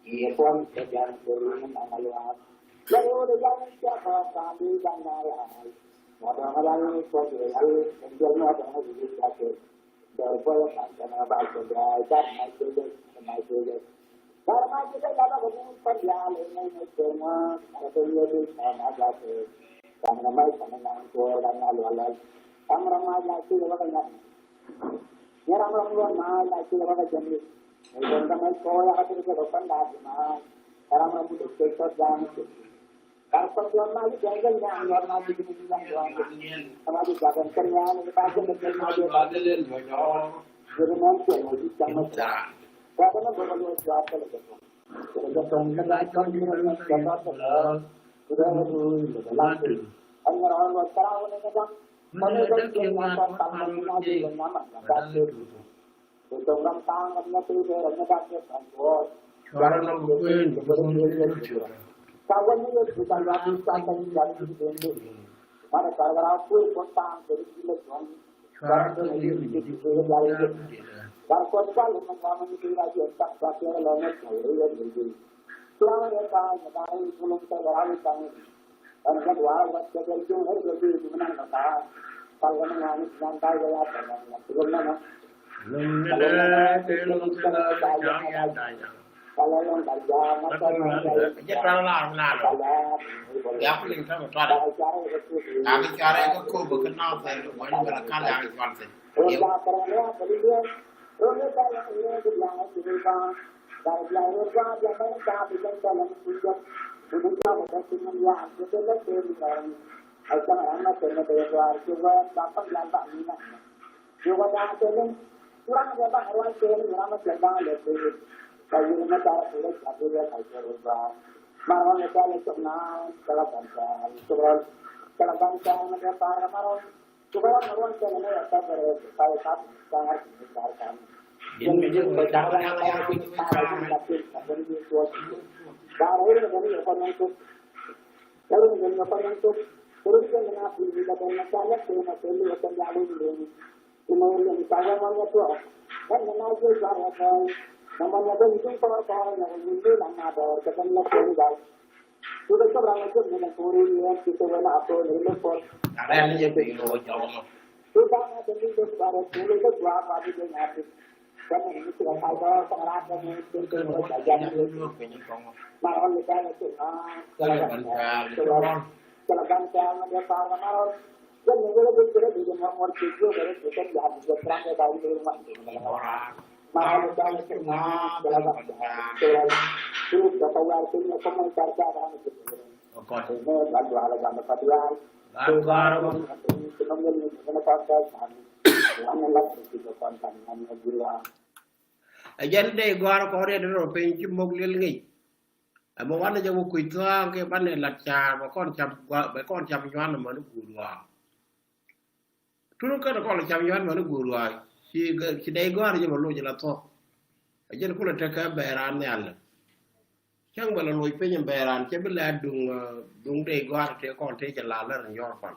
iya pun kerjaan dulu mengaluan lalu dengan siapa kami dan lain orang-orang seperti menjualnya apa yang dilakukan berapa karena bahasa bahasa masih karena kita kalau begini perjalanan ini semua ada yang ada karena mereka menangkut dan lalu-lalu orang-orang lagi orang yang orang-orang lagi orang jenis mereka sekolah atau kehidupan lagi orang-orang itu sektor dan kalau perjuangan itu jangan yang normal di dalam sama di jalan kerja ini pasien berkerja jadi nanti lagi sama karena berbagai sesuatu lagi jadi kan di dalam jalan sudah lanjut hanya orang sekarang ini kan mana yang tangan lagi nama kasih itu orang tangan itu orang kasih transport karena mungkin kawan ni bukan lagi santai dari itu. Mana kalau aku kontak dari sini kan, kalau itu itu lagi. Kalau kalau memang itu lagi tak pakai lama sekali jadi. Selama dia tahu belum terlalu tahu. Dan kedua waktu kerja hari jadi mana kata kalau mengalami santai ya apa sebelum mana. Kalau yang kerja macam mana ya aku lihat sama tuan kami cara itu kau berkenal dengan orang berkenal yang kuantin kerana dia orang yang ini bilang kita dari bilang dia kan tak bisa dalam tujuan untuk kita sebenarnya kita lebih dari asal anak kita berjuang juga dapat lambat ini juga yang ini kurang ada orang yang orang sedang lebih kalau kita cara boleh satu dia saya ubah malam kita itu kalau bangsa mereka para malam supaya malam kita ini ada saya sangat besar ini juga berjalan yang kita lakukan dari suatu dari ini orang itu kalau ini orang itu terus mengenai kita dengan cara kita perlu akan lalu dulu kemudian kita akan mengatur dan mengajar cara namanya itu kalau yang itu nama ada ketentuan tunggal sudah seberapa jam dengan kurinya kita mana apa ini pun ada yang jadi itu jauh tôi đang ở trên đi được và tôi lấy cái quả và đi đến nhà thì cái này nó sẽ thay đổi sang ra cái này trên cái nó sẽ dành mà ông người ta là chuyện cái là bản cả cái là ban cha mà dia far mà rồi rất nhiều cái đi đến một chiếc vô cái cái nhà cái trang cái đại đi mà mà ông người ta là chuyện cái là ban cha cái là tôi đã tahu artinya nó không cara dalam itu ini bantuan dalam perjuangan perjuangan ekonomi ini konten wannan lagi itu konten yang gila ajan de gwar ko re do pe ci mok lel ngi mo wan ja mo kuy ta ke ban ne lat cha ba kon cham ba kon cham yuan ma no gur wa turu ka ko la cham yuan ma no gur wa ci de gwar je mo lo je la to ajan ko la ta ka ba ran ne alla chẳng bao lâu phải nhầm bè ran chứ biết là đúng đây qua thì còn thếจะlà Yoar Pal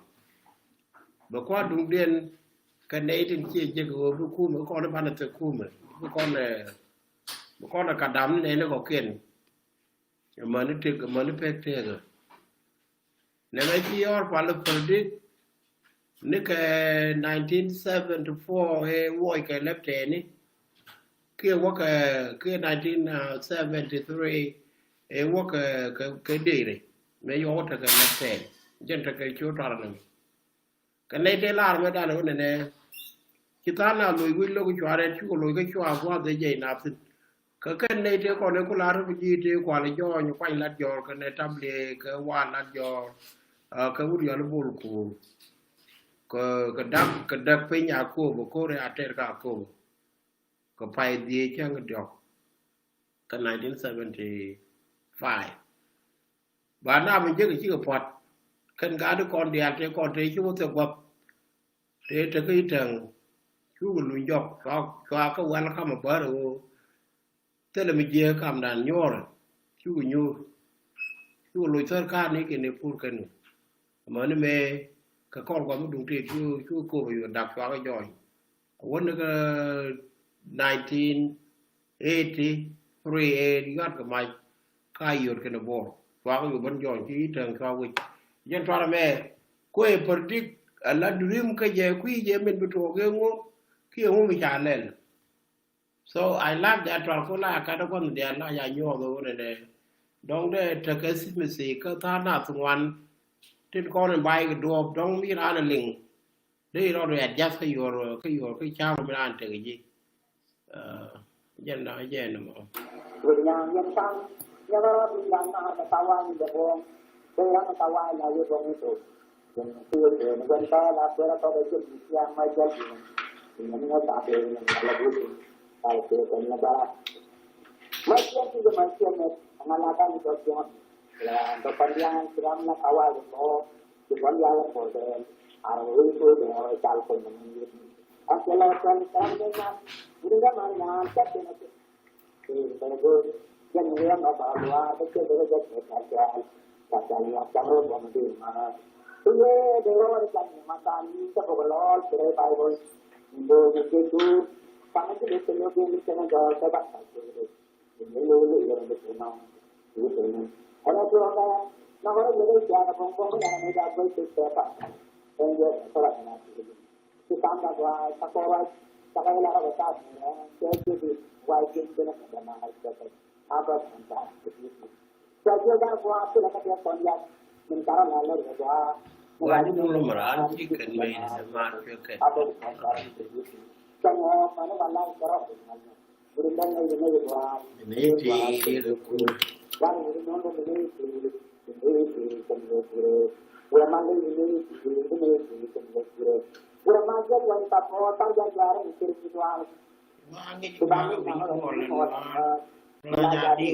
bởi qua đúng điên cái này thì chỉ cái cái khu mà con nó ban được khu mà con là cả đám này nó có kiền mà nó trực mà nó phê thế rồi nếu mà chỉ Yoar Pal predict nó cái 1974 hay vui cái left hand này kia qua cái 1973 wo ke dere me yo ta ke na te jenta ke chu tar na ke ne te lar me da no ne kita na lu wi lo ku are chu lo ke chu a kwa de je na tin ke ne te ko ne ku lar bu ji te kwa le jo nyu kwa lat jo ke ne tam le ke wa lat jo ke wu yo lo bul ku ke dak pe nya ko bo ko re ater ka ko ko pai die chang do ke 1975 và na mình chưa cái phật cần cả đứa con đẹp thì con thấy chú thực vật thế từ cái trường chú lùi dọc cho cái quan không mà bớt rồi thế là mình chia cầm đàn nhô rồi chú lùi thơ ca này cái này phun cái này mà nó mê cái con của mình đúng thì chú cô bị đặt cho cái giỏi quên được 1983 đi gắt cái mày kai yor ke no bo wa ko ban jon ti tan ka wi jen tara me ko e predict ala dream ka je ku je men to ke ngo ki ngo mi channel so I like that one ko la ka do kon de na ya nyo do ne de dong de ta ka si me si ka ta na swan tin kon bai ke do dong mi ra na ling de ro de adjust ka yor ka cha mi ran te ji jen na mo yang ya kalau bilang nak ketawa ni bohong, saya ketawa lagi bohong itu. Yang itu negara lah, negara tahu betul yang macam ni, ini tak ada yang lagu itu. Kalau kita negara, macam itu macam ni, pengalaman itu semua. Depan yang sedang nak kawal itu, depan yang boleh, arwah itu dengan orang pun mengirim. Asalnya kan dengan, ini kan mana cakap itu. Dân nguyên ở bảo loa cái cái cái cái nhà trong rồi bọn mình mà tôi nghe để rồi cái mà ta đi cho bộ lo để bài rồi rồi cái tu tăng cái cái nó cái cái nó cho các bạn rồi mình lưu lưu rồi được nó như thế này ở đây nó có những cái nhà nó không cái này ra với cái cái bạn nên giờ các bạn là cái tam là qua các cái là cái ta cái quay cái nó là mà cái apa tentang itu. Saya dah buat tu nak dia konjak mentara lalu dia. Wani mulu meran chicken main sama chicken. Apa tentang itu. Semua mana malam kerap. Berikan lagi buat. Ini di luku. Dan ini ulama ini ulama wanita kota jajaran spiritual. Wangi juga jadi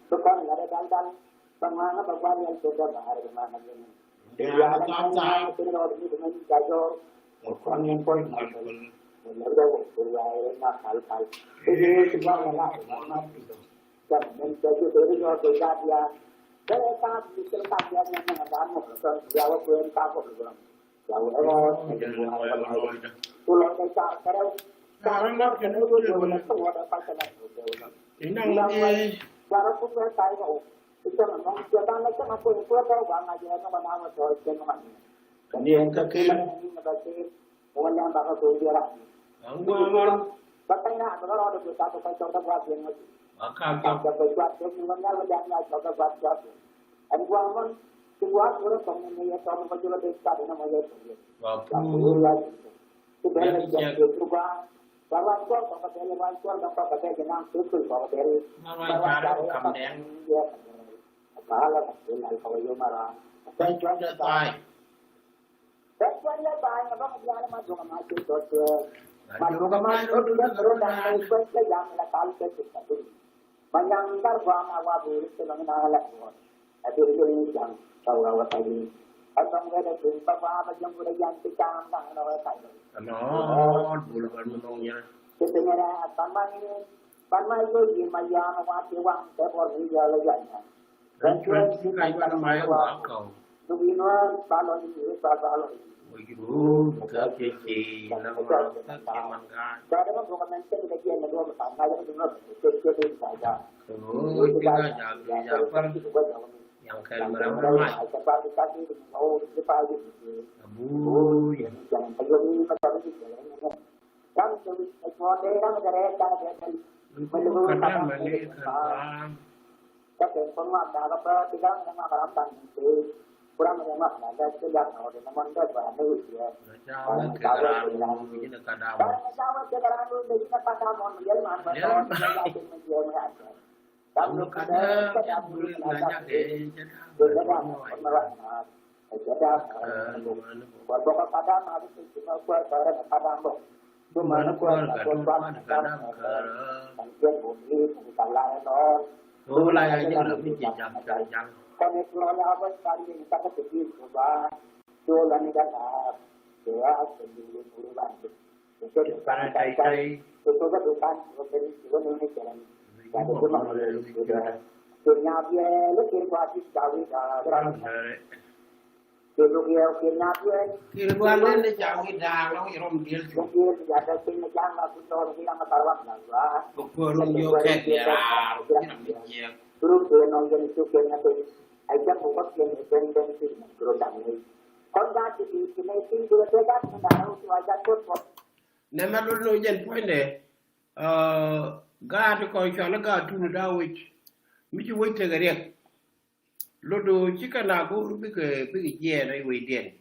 bukan ada dandan bagaimana bagaimana yang sudah bahar bagaimana ini dia ada ini dengan jajor bukan yang poin ada buaya nakal ini semua malah dan menjadi dari orang dia saya sangat diceritakan yang mengenai bukan jawab yang takut bukan jawab pulau desa kalau karena kita itu boleh semua dapat Inang ni cara pun saya tahu itu memang kita nak apa itu tahu bang aja nama nama soal jenama Ini yang kekil. Bukan yang bakal tunggu lah. Angguan. Katanya kalau ada satu kacau buat yang itu. Akak Kacau buat itu sebenarnya lebihnya kacau buat itu. Angguan buat orang komunikasi sama majulah desa di nama itu. Bapu. Sebenarnya juga bahwa kau dapat dari wanita dapat dari jenang suku dapat dari Cara kamdeng. Kalau hasil kalau yo marah. Saya juga tai. Saya banyak apa dia maju ke maju itu. Maju ke maju dia terus dan itu yang lekal itu. Bayangkan bahwa awabu itu mengenal lah. Itu ini yang tahu awak tadi. Atau mereka itu bahwa yang sudah yang kita angkat awak tadi. Ano, bulan menungnya. Sebenarnya panmai itu di mayang awak tiwang tepor dia lagi. Dan cuman kayak mana mai wakau. Nubinuan balon itu balon. Begitu, kita kiki, nama kita mangga. Jadi kan bukan nanti kita kian dua bersama yang benar jadi saja. Oh, kita jalan yang kayak mana? Seperti tadi mau dipagi. Abu, yang belum ini macam itu. Kan semua daerah negara kan menurut mana? Tapi semua dapat tidak mengalami tanti. Kurang menyemak ada sejak awal teman teman itu ya. Jawa kegaran ini kadang. Jawa kegaran itu kita pada mau menjadi mana tahun menjadi menjadi. Kamu kada kita boleh banyak deh. Jadi buat pokok pada harus cuma buat barang pada mau. Cuma buat kadang kan boleh kita lain dong. Oh, lain aja lebih jam. Kalau misalnya apa sekali kita kecil coba jualan ini kan dia sendiri bulan itu karena kai itu kan bukan dari Indonesia jadi cuma sudah dunia dia lebih kuat sekali dalam dulu dia dunia dia kirwan ini jangan dah orang irom dia mungkin ada sing jangan aku tahu bilang masalah lah bukan yo kayak dia terus dia nongol itu kayaknya tuh aja buat yang independensi produk ini. Kalau di sini itu sudah kan mendapat wajah pun. Nama dulu jen poin deh. Gak kau cakap gak tu dah wich. Mesti wich tegak. Lalu jika nak aku pergi jen ay wich jen.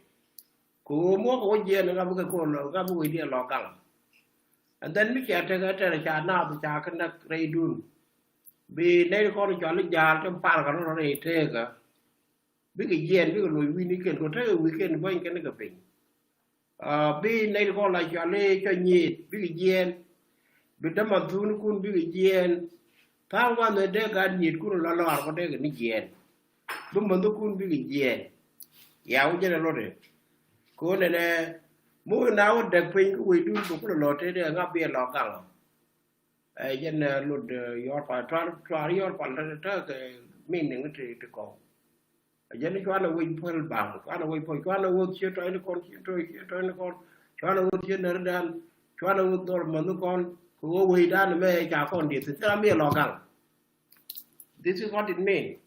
Kau mau kau jen nak pergi kau nak pergi jen lokal. And then mesti ada cara cakap nak raidun. Bi nay kau cakap jalan tempat kalau orang itu ke. Big yen big lo weekend ko ta weekend boy ken ga pin bi nay ko la jale cho nyit big yen bi dama tun kun big yen ta wa ne de ga nyit kun la la ko de ga ni yen bu man do kun big yen ya u jere lo de ko ne ne mu na o de pin ko we dun ko lo te de ga bi lo ga lo ai jen lo de yor pa tra yor pa ta ke min ne ti ko jadi kalau wih pol bang, kalau wih pol, kalau wih siapa ini kon, kalau wih siapa nerdan, kalau wih dor manu kon, kalau wih dan me jakon dia, setelah me lokal. This is what it means.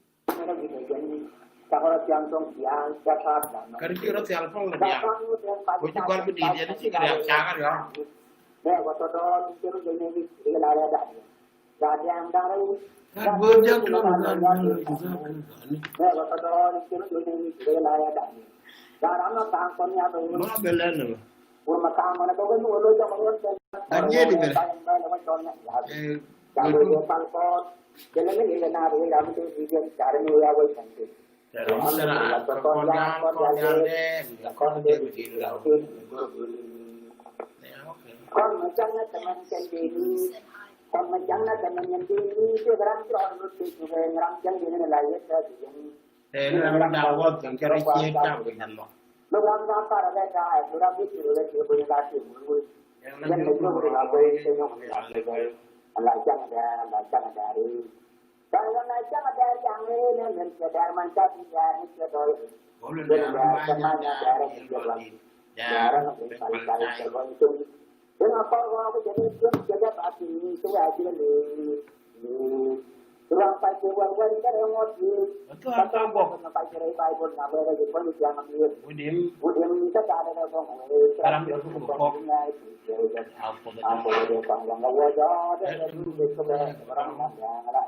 Kalau jantung yang cepat. Kerja kira telepon dia. Kau juga berdiri jadi sih kerja cakar ya. Ya, waktu itu kira jadi dia lari dah. Jadi yang dari Berjak tu kan. Ya, waktu itu kira jadi dia lari dah. Dalam nak tangkapnya tu. Mana belen? Gua makan mana tu kan ulu jangan ulu. Anjir ni belen. Kalau dia tangkap, jangan ni dia nak dia dah tu dia cari ni dia boleh sendiri. Terus serah kondan deh, kondan dia begitu lah. Kon macamnya teman sendiri, kon macamnya teman sendiri itu orang terlalu itu orang yang ini nilai itu. Nama dawat yang kira kita bukan lo. Orang apa ada dah, orang itu dia boleh kasih mulu. Yang itu boleh apa itu yang Allah jangan dari. Kalau nak jangan dari yang ini dari macam ini dari. Boleh dari Jarang paling itu. Kenapa orang jadi jaga pasti itu aja ni. Ruang pai ke wan wan ka ro ngot ni tu ka ta apa bo bok na pai ke rai pai bon na ba ra ji bon ni yang ni udim bu dem ni ta ta da bo ma ni karam ka tu ko ko ko pok ni na ji je da apa a dah bo de ka wa wa ja de da du de ko ba ra ma ya ra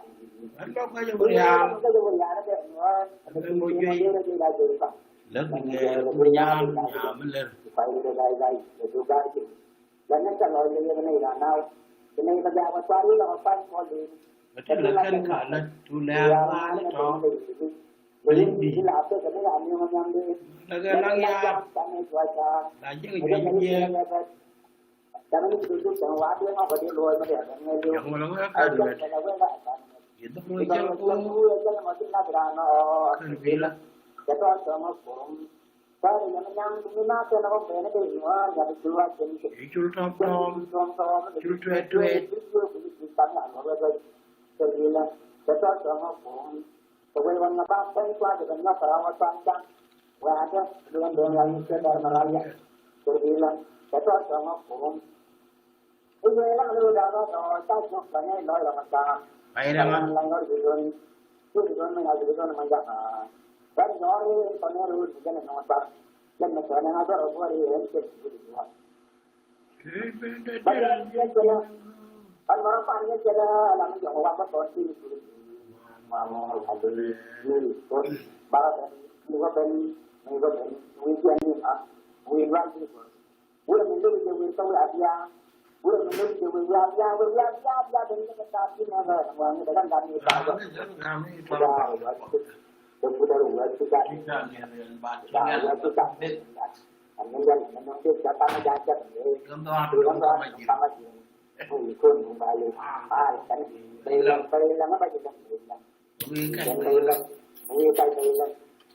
ando ko je ko ya burial ko je bu ya de no ada kan mo ni ma jui de ji la ji ka lek nge bunyan nya meler pai de dai dai de du ga ji dan na ka lo ni ni na na ni ka ja wa sa ri la pa ko de betul lek kan kala tu la ma le to belindi lek lang ya la je ke je yang malang ka duet itu mo jang ko kan bila chul tom tom chul tuet tuet Kemudian orang apa kuat dengan perawat panjang, ada dengan yang sedar meraya, berbilang, betul sama pun. Ini orang lu dah tahu, tak cuma banyak orang macam, bayram orang itu mengajar mengajar. Dan orang pengeru juga nampak, dan macam ada orang yang sedih. Banyak dia jalan, kan orang panjang jalan, lalu yang orang berkorban. Mama ada ni kot barat ni weekend ni we run ni boleh menjadi we tahu dia boleh menjadi we dia dan kita tapi nama orang ni dengan kami sudah rumah kita menunggu datang jajat ikut kembali kan bilang apa kita dan bilang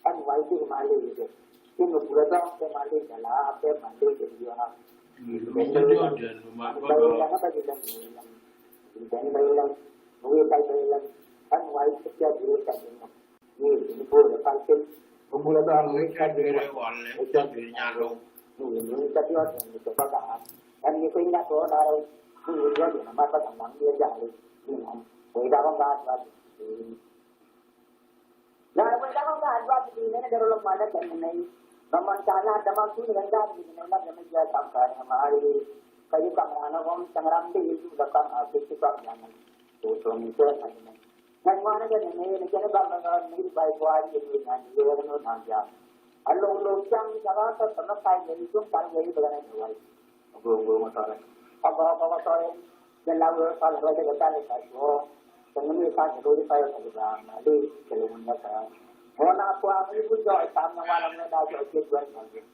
kan wajib kembali itu ini berada ke Mali adalah apa Mali dia bilang apa kita dan bilang kan wajib jadi kan ini pun pasien berada mereka dia ini tadi orang itu pada dan ini ingat orang ini dia nama apa tentang dia jadi ini beda kan Nah, beda kan buat ini dari lembaga dan ini Bamansana dalam tu rendah di mana dalam dia sampai hari kayu kamera orang tangram itu datang habis itu jangan tu ni saya ini. Dan mana dia ni kena bangga ni baik buat itu dengan dia dengan nanya. Along yang jaga sama saya itu kan jadi dengan dia. Guru masalah. Apa saya dan lalu kalau ada kata saya Kemudian saya dulu saya sudah mandi kelihatan saya. Orang tua ini pun jauh sama malam mereka jauh kejuan lagi.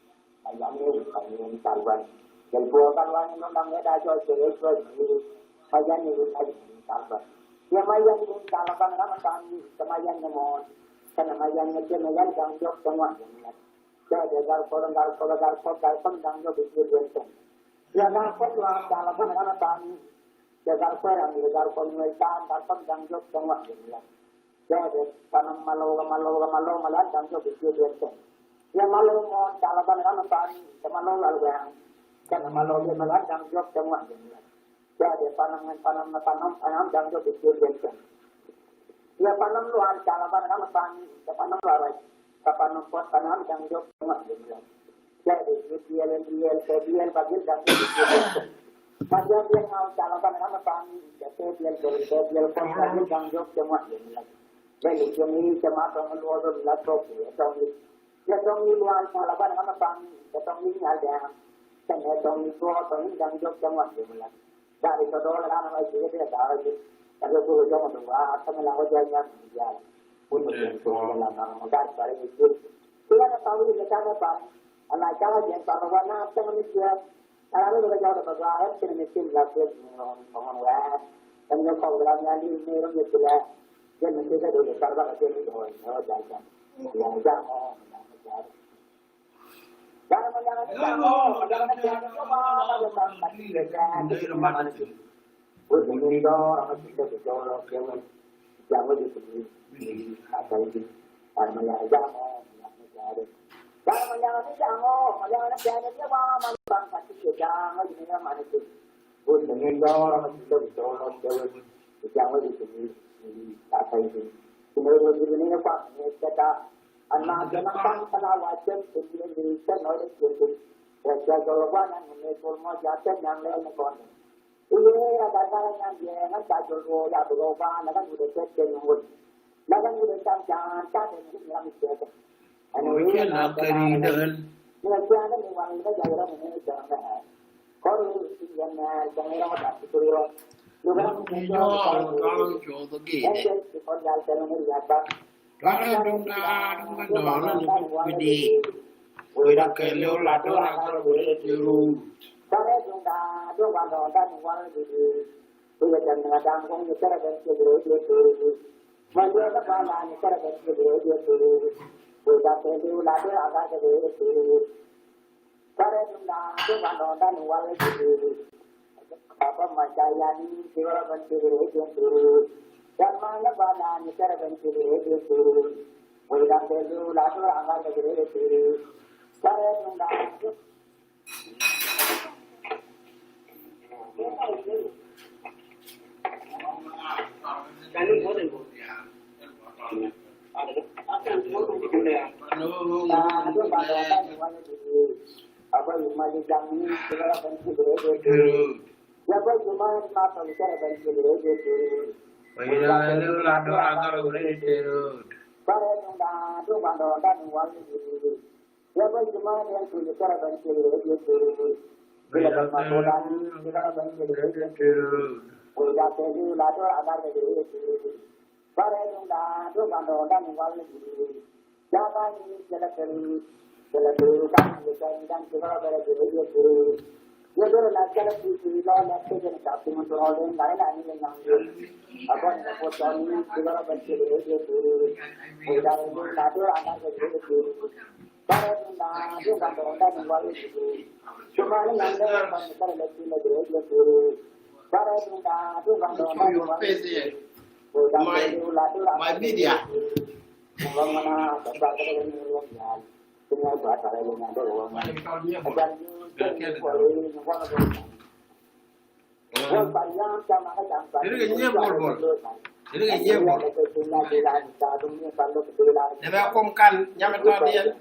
Ayam ini kami taruhan. Jadi bukan orang memang mereka jauh kejuan lagi. Ayam ini kami taruhan. Yang ayam ini taruhan nama kami semayan nemon. Karena ayam ini semayan jauh semua. Jadi kalau jauh kejuan. Yang dapat orang taruhan nama kami. Jagar perang, jagar penguaitan, dapat dangjok semua jelas. Jadi tanam malu malah dangjok itu biasa. Yang malu mau calaban kan tani, malu lalu yang karena malu dia malah dangjok semua jelas. Jadi tanam dangjok itu biasa. Ya tanam luar calaban kan tani, tanam luar, tanam pot tanam dangjok semua jelas. Jadi dia bagi dangjok itu biasa. Macam yang mau calaban nama kami, dia pun kami ganjok semua ini. Jadi kami semua orang luar laptop ya, kami luar calaban nama kami, kami ada, kami tua kami ganjok semua ini. Dari kedua orang itu dia tahu, kalau tu jangan doa, kami lawan jangan dia. Pun betul dalam nama dari itu. Kita tahu kita apa, anak jangan jangan warna apa manusia. Kalau kita jauh dari bahagian termiskin lapis mengenai dan yang kau berani ini orang itu lah, dia mesti ada dua karbar ada ni dua, jangan yang jangan. Jangan mana tu? Bukan ini dah, apa kita berjauh jangan disebut apa itu, apa yang jangan. Jangan dia mama bangsa jangan ini mana tu. Bukan ini dah, apa kita berjauh jangan disebut tak tahu. Kemudian begini apa? Kita anak anak tanpa wajib kemudian kita oleh itu. Wajib golongan yang menekul mau jatuh yang lain kon. Ini ada yang dia nak tajul ya golongan nak udah set dengan nak udah jangan yang itu. Ini nak keridan. Ini jangan yang kita jalan ini jangan. Kalau yang jangan orang tak betul. Kalau jual begini, kalau dong dah begini, kita kalau lalu kalau boleh tiru. Kalau dong dah boleh jangan kong cara berpikir dia. Mana mana cara berpikir dia. Boleh kalau lalu agak dia. Kalau dong dah boleh apa macam ni siapa bencuri dia turun, dan mana bala ni cara bencuri dia turun, boleh dulu lalu angkat dia turun, cara tunda itu. Kalau boleh. Apa yang jam ni siapa bencuri dia turun. Siapa cuma nak cara bencuri dia turun. Lalu lalu agak boleh tiru. Para tu bandar dan wali itu. Siapa cuma yang punya cara bencuri dia turun. Bila bermasalah cara bencuri dia turun. Kita perlu lalu agar dia turun. Para tu bandar dan wali itu. Siapa ini cara terus kan dan cara bencuri dia turun. Dia nak cara itu nak kerja tapi untuk orang lain ini yang apa nak potong ini cara bencuri dia turun. Kita lalu agar dia turun. Para tu bandar dan wali itu. Cuma yang ada cara dia turun. Para tu bandar dan wali itu. My media. Mana sebab ini orang semua bahasa lain ada orang. Jadi kayaknya bol. Jadi aku kan nyaman dia.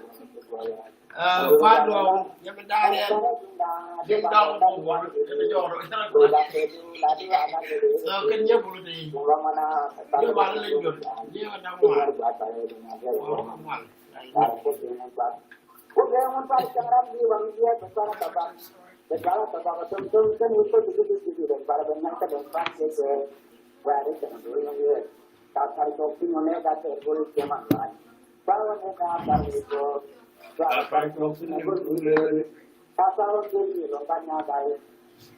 Fado nyaman dia. Dia tahu buat itu jorok. So kayaknya bulu di. Dia balik jod. Dia ada mal. Oke, untuk sekarang di Wanggia besar bapak. Segala bapak betul kan itu begitu dan para benar ke depan ke wari kan dulu ya. Kasar kopi mana kata boleh jaman kan. Kalau mereka itu kasar kopi boleh. Kasar kopi lokanya baik.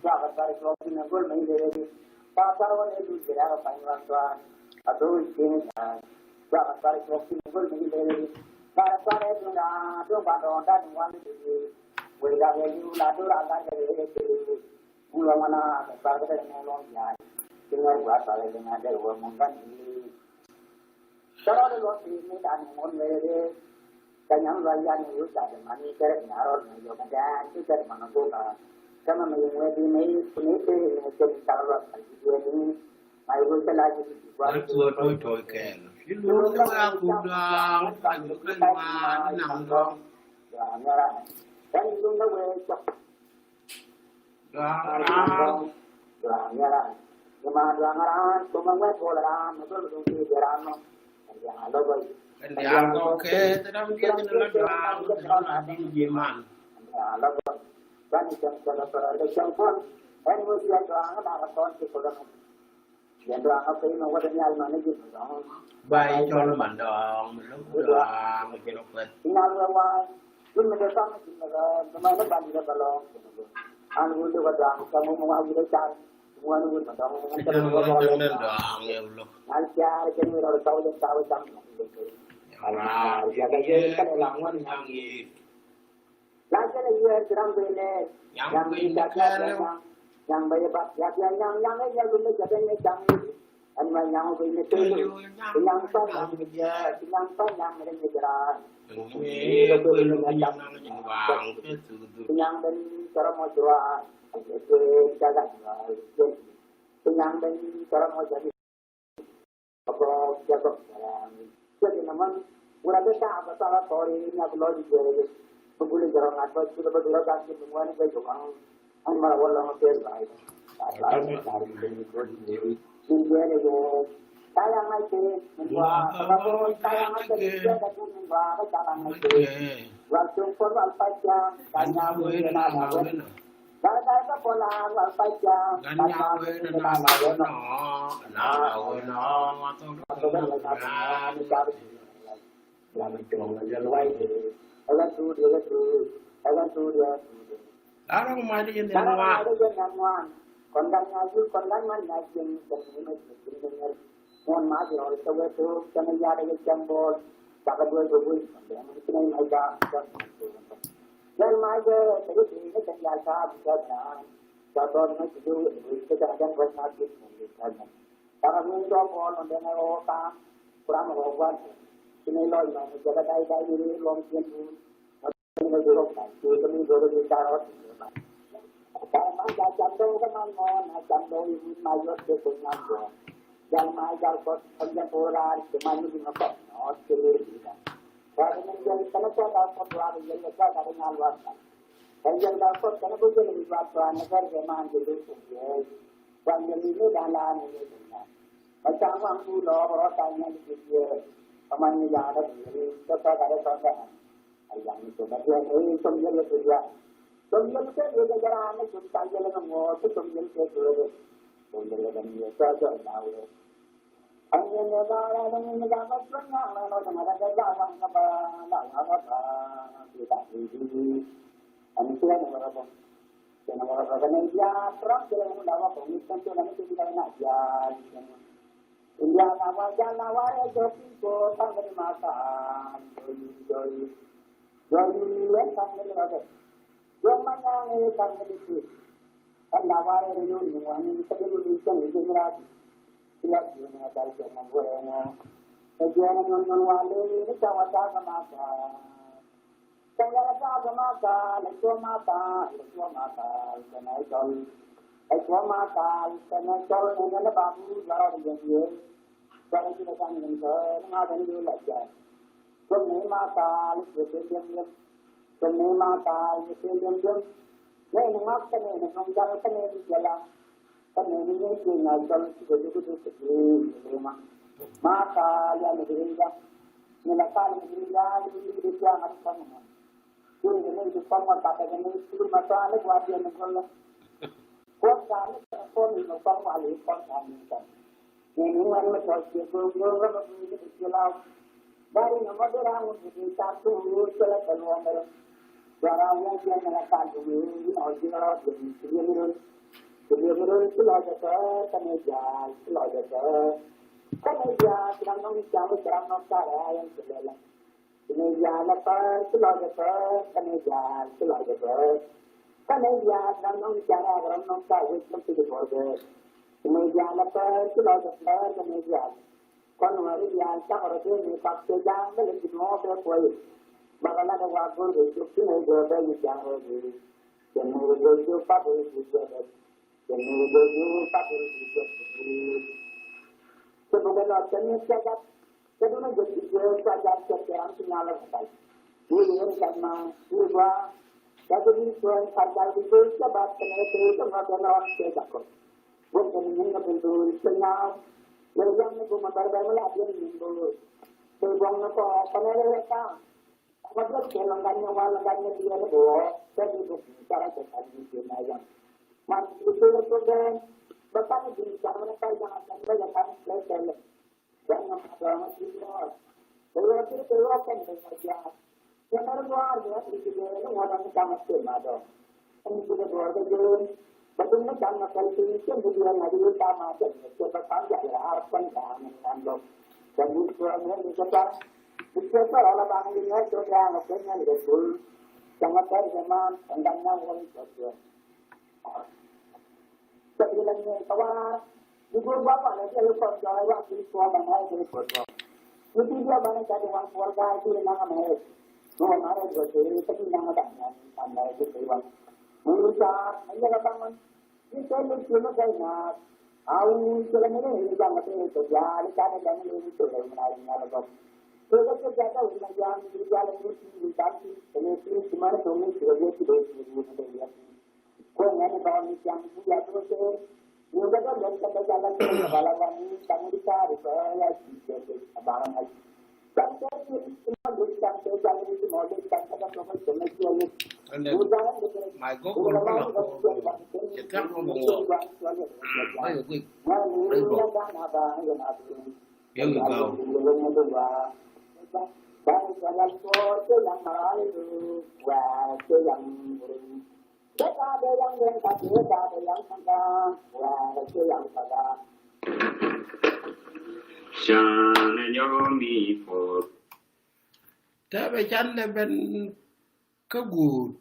Kasar kopi boleh menjadi. Kasar itu tidak panjang tuan. Aduh ini kasar kopi boleh menjadi. Para itu na tu bandar dan wali itu. Wira itu lalu angkat dari itu. Mula mana para itu melong ya. Tinggal buat para itu ada uang mungkin ini. Kalau ada ini dan mulai kanyang layan itu ada mani kerja naron itu kan itu dari mana buka. Karena mulai di Mei ini kalau ini mai bukan lagi buat tuh kan. Lu tu aku dah, aku kan nang dong. Dan itu nak wujud. Dah. Cuma jangan, cuma bolan, betul betul jangan. Jangan lupa. Dia oke, tetapi dia tidak dah di Jerman. Jangan lupa. Dan kalau ada campur, dan mesti ada orang tahun sekolah. Yang doang apa ini mau ada nyal mana gitu dong. Baik kalau mandong, belum doang, mungkin obat. Tinggal lewat, pun mereka mana bandi dah kalau. Anu itu kadang kamu mau ambil car, semua anu itu kadang. Jangan doang ya Allah. Alcar jadi orang tahu dan tahu jam. Allah, jaga dia kan lawan yang ini. Lagi lagi seram beli. Yang ini yang banyak yang belum jadi yang an yang ini tu yang panjang mereka jalan yang dan cara mau jual itu jalan yang dan cara mau jadi jago jadi namun udah bisa apa salah story ini aku lagi jadi boleh jarang apa sudah berdua kasih semua ini kayak orang malah orang hotel baik ini jadi sayang aja menjual kalau sayang aja dia tapi menjual sayang aja waktu pun alpa jam tanya mungkin ada Kaya pola alpa jam tanya mungkin ada Larang mali yan din Sekarang mga. ada yang nyaman, kondan ngaji, kondan man ngaji yang dengar. Mohon maaf ya, itu kena jadi yang jambol, tak dua dua, yang ini ada. Dan maja terus ini kan jasa bisa dah. Contoh macam itu ada buat ngaji. Kalau minta pun dengan orang kurang orang, ini loh yang jaga dai ini loh yang ini dulu kan, ini dulu bicara. Kalau macam contoh kan contoh ini mayor sebenarnya. Yang majar kot penjatuhan cuma ini ngapa? Oh, sekali. Kalau menjadi kenapa kalau dua yang lepas dari ngaluan. Kalau yang dapat kenapa jadi buat tuan negara zaman dulu saja. Dan yang ini dalam ini. Macam orang dulu orang tanya di sini, paman ni ada diri, kita ada contoh. Ayam itu, tapi ini sumber itu dia. Sumber itu dia negara ini kita jalan ngomong, sumber itu dia. Sumber itu dia saja tahu. Anyanya kalau ini dapat benar, kalau dengan ada jalan apa, apa kita ini. Ini dia nama apa? Nama apa? Karena dia terang dia mendapat komitmen tu, nanti kita nak jalan. India nama jalan joki ko tanggal makan, joy lepas ni ada. Jom mana ni tanggal itu. Kan nawar itu ni mana sebelum itu ni merah. Siap ni ada jalan goreng. Kemudian non wale ni cawata makan. Jangan ada makan, itu makan, kenai jol. Ekor mata, karena kalau negara baru baru dia, kalau kita kan negara, mana dulu aja. Kalau mata, itu dia, kalau mata, itu dia. Ini mata ni, orang jalan ni jalan, kan ini ni naikkan sesuatu rumah. Mata yang dirinya, nelayan dirinya, ini dia yang ada semua. Ini itu semua kata ini, itu mata ni buat dia negara. Kau kami pun mengkau wali kau kami kan. Ini mana macam itu, orang ini berjalan. Dari nama orang ini satu jalan keluar dari. Orang yang dia melakukan ini, orang dia itu lagi kemeja. Kemeja sedang mengincang sedang nongkara yang sebelah. Kemeja lepas lagi kemeja lagi. Kemeja dan bicara orang nongkar itu tidak boleh. Kemeja lepas itu lagi kemeja. Kalau hari biasa orang ini pakai jangan lebih mau berkuai. Bagaimana ada waktu itu sini juga bicara ini. Jangan begitu pakai bicara. Jangan begitu pakai bicara. Sebenarnya jenis cakap. Sebenarnya jenis cakap sekarang tinggal apa? Ini karena dua. Jadi tuan kadang itu sebab kenapa itu orang sedekah. Bukan hanya bentuk senang, yang itu memperbaiki dia minggu. Sebab apa? Karena mereka, macam kelanggannya walanggannya dia itu, jadi itu cara kita dikenal. Masih itu kan, bapak ini bisa mereka yang akan berjalan lepas. Jangan ada masih itu. Kalau itu kan berjalan. Yang luar biasa itu dia orang sama ada. Ini juga luar biasa. Betul macam kalau itu dia lagi utama saja. Sebab panjang ya harapan kami ando. Dan bukannya ini kita orang bang ini itu yang punya betul. Sangat zaman tentangnya orang itu. Sebenarnya kawan, ibu bapa nanti lupa jawab waktu tua banyak itu lupa. Itu dia banyak jadi orang keluarga itu dengan mereka. Mana juga sih, tapi yang ada anda itu keluar. Menurut saya, hanya katakan, ini saya cuma kayaknya, Au sila mo ni jang mate to ya ni ka na jang ni to le na ni na ba. To ko jata una jang ni jang ni ta ki ni ki mane to ni to ye ki de ni to ya. Ko ngani ba ni jang ni ya to se ni ga to le ka jala to ni bala wa ni ta ni ka ri ko ya ki ke ba ran ai. Jang to ni ma lu jang to jang ni mo le ka ka to ko to ni ki ni. and then my go go pala ko chetak mo mo ayo quick ayo go here we go Shana yomi for ta be chan le ben ka gu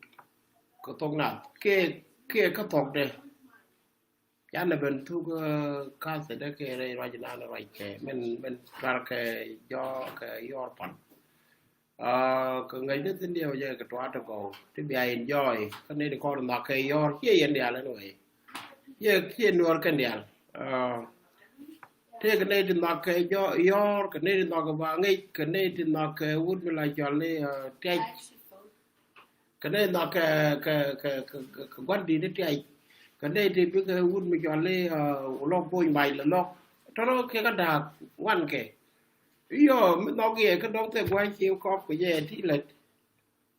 ko tong na ke ka tok de chan le ben tu ka se de ke re ra jina na ra ke men kar ke Yoar Pal ka ngai de tin dio je ka twa to go ti bi ai enjoy ka ne ko na ke yor che yen dia le no ye che nuor kan dia thế cái này thì nó cái do cái này thì nó cái vàng ấy cái này thì nó cái út với lại cho lấy trái cái này nó cái quan đi đấy trái cái này thì bây giờ út với cho lấy lọc bôi mày là lọc đó cái đà quan cái yo nó cái đó thì quay chiếu có cái gì thì là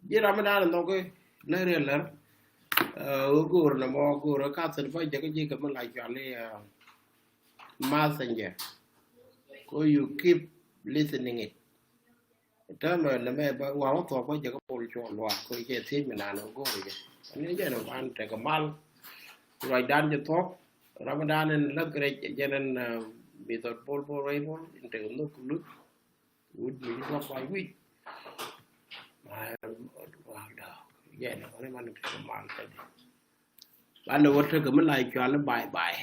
giờ làm ra là nó cái lấy ra là guru là mò guru cá sấu phải cái gì cái mình lại cho lấy messenger ko you keep listening it ta mà là mẹ ba wow to có giờ có bol cho loa ko che tin mình nó go rồi anh ấy nó ăn trái cái mal rồi đan cho thuốc Ramadan nên lớp cái cho nên bị tụt bol rồi bol từ lúc lúc would be not by week mà wow đó vậy nó có mà cái mal thế ban đầu cái mình lại cho nó bài bài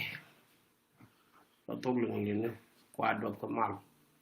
nó tốt lượng như thế qua được cái mal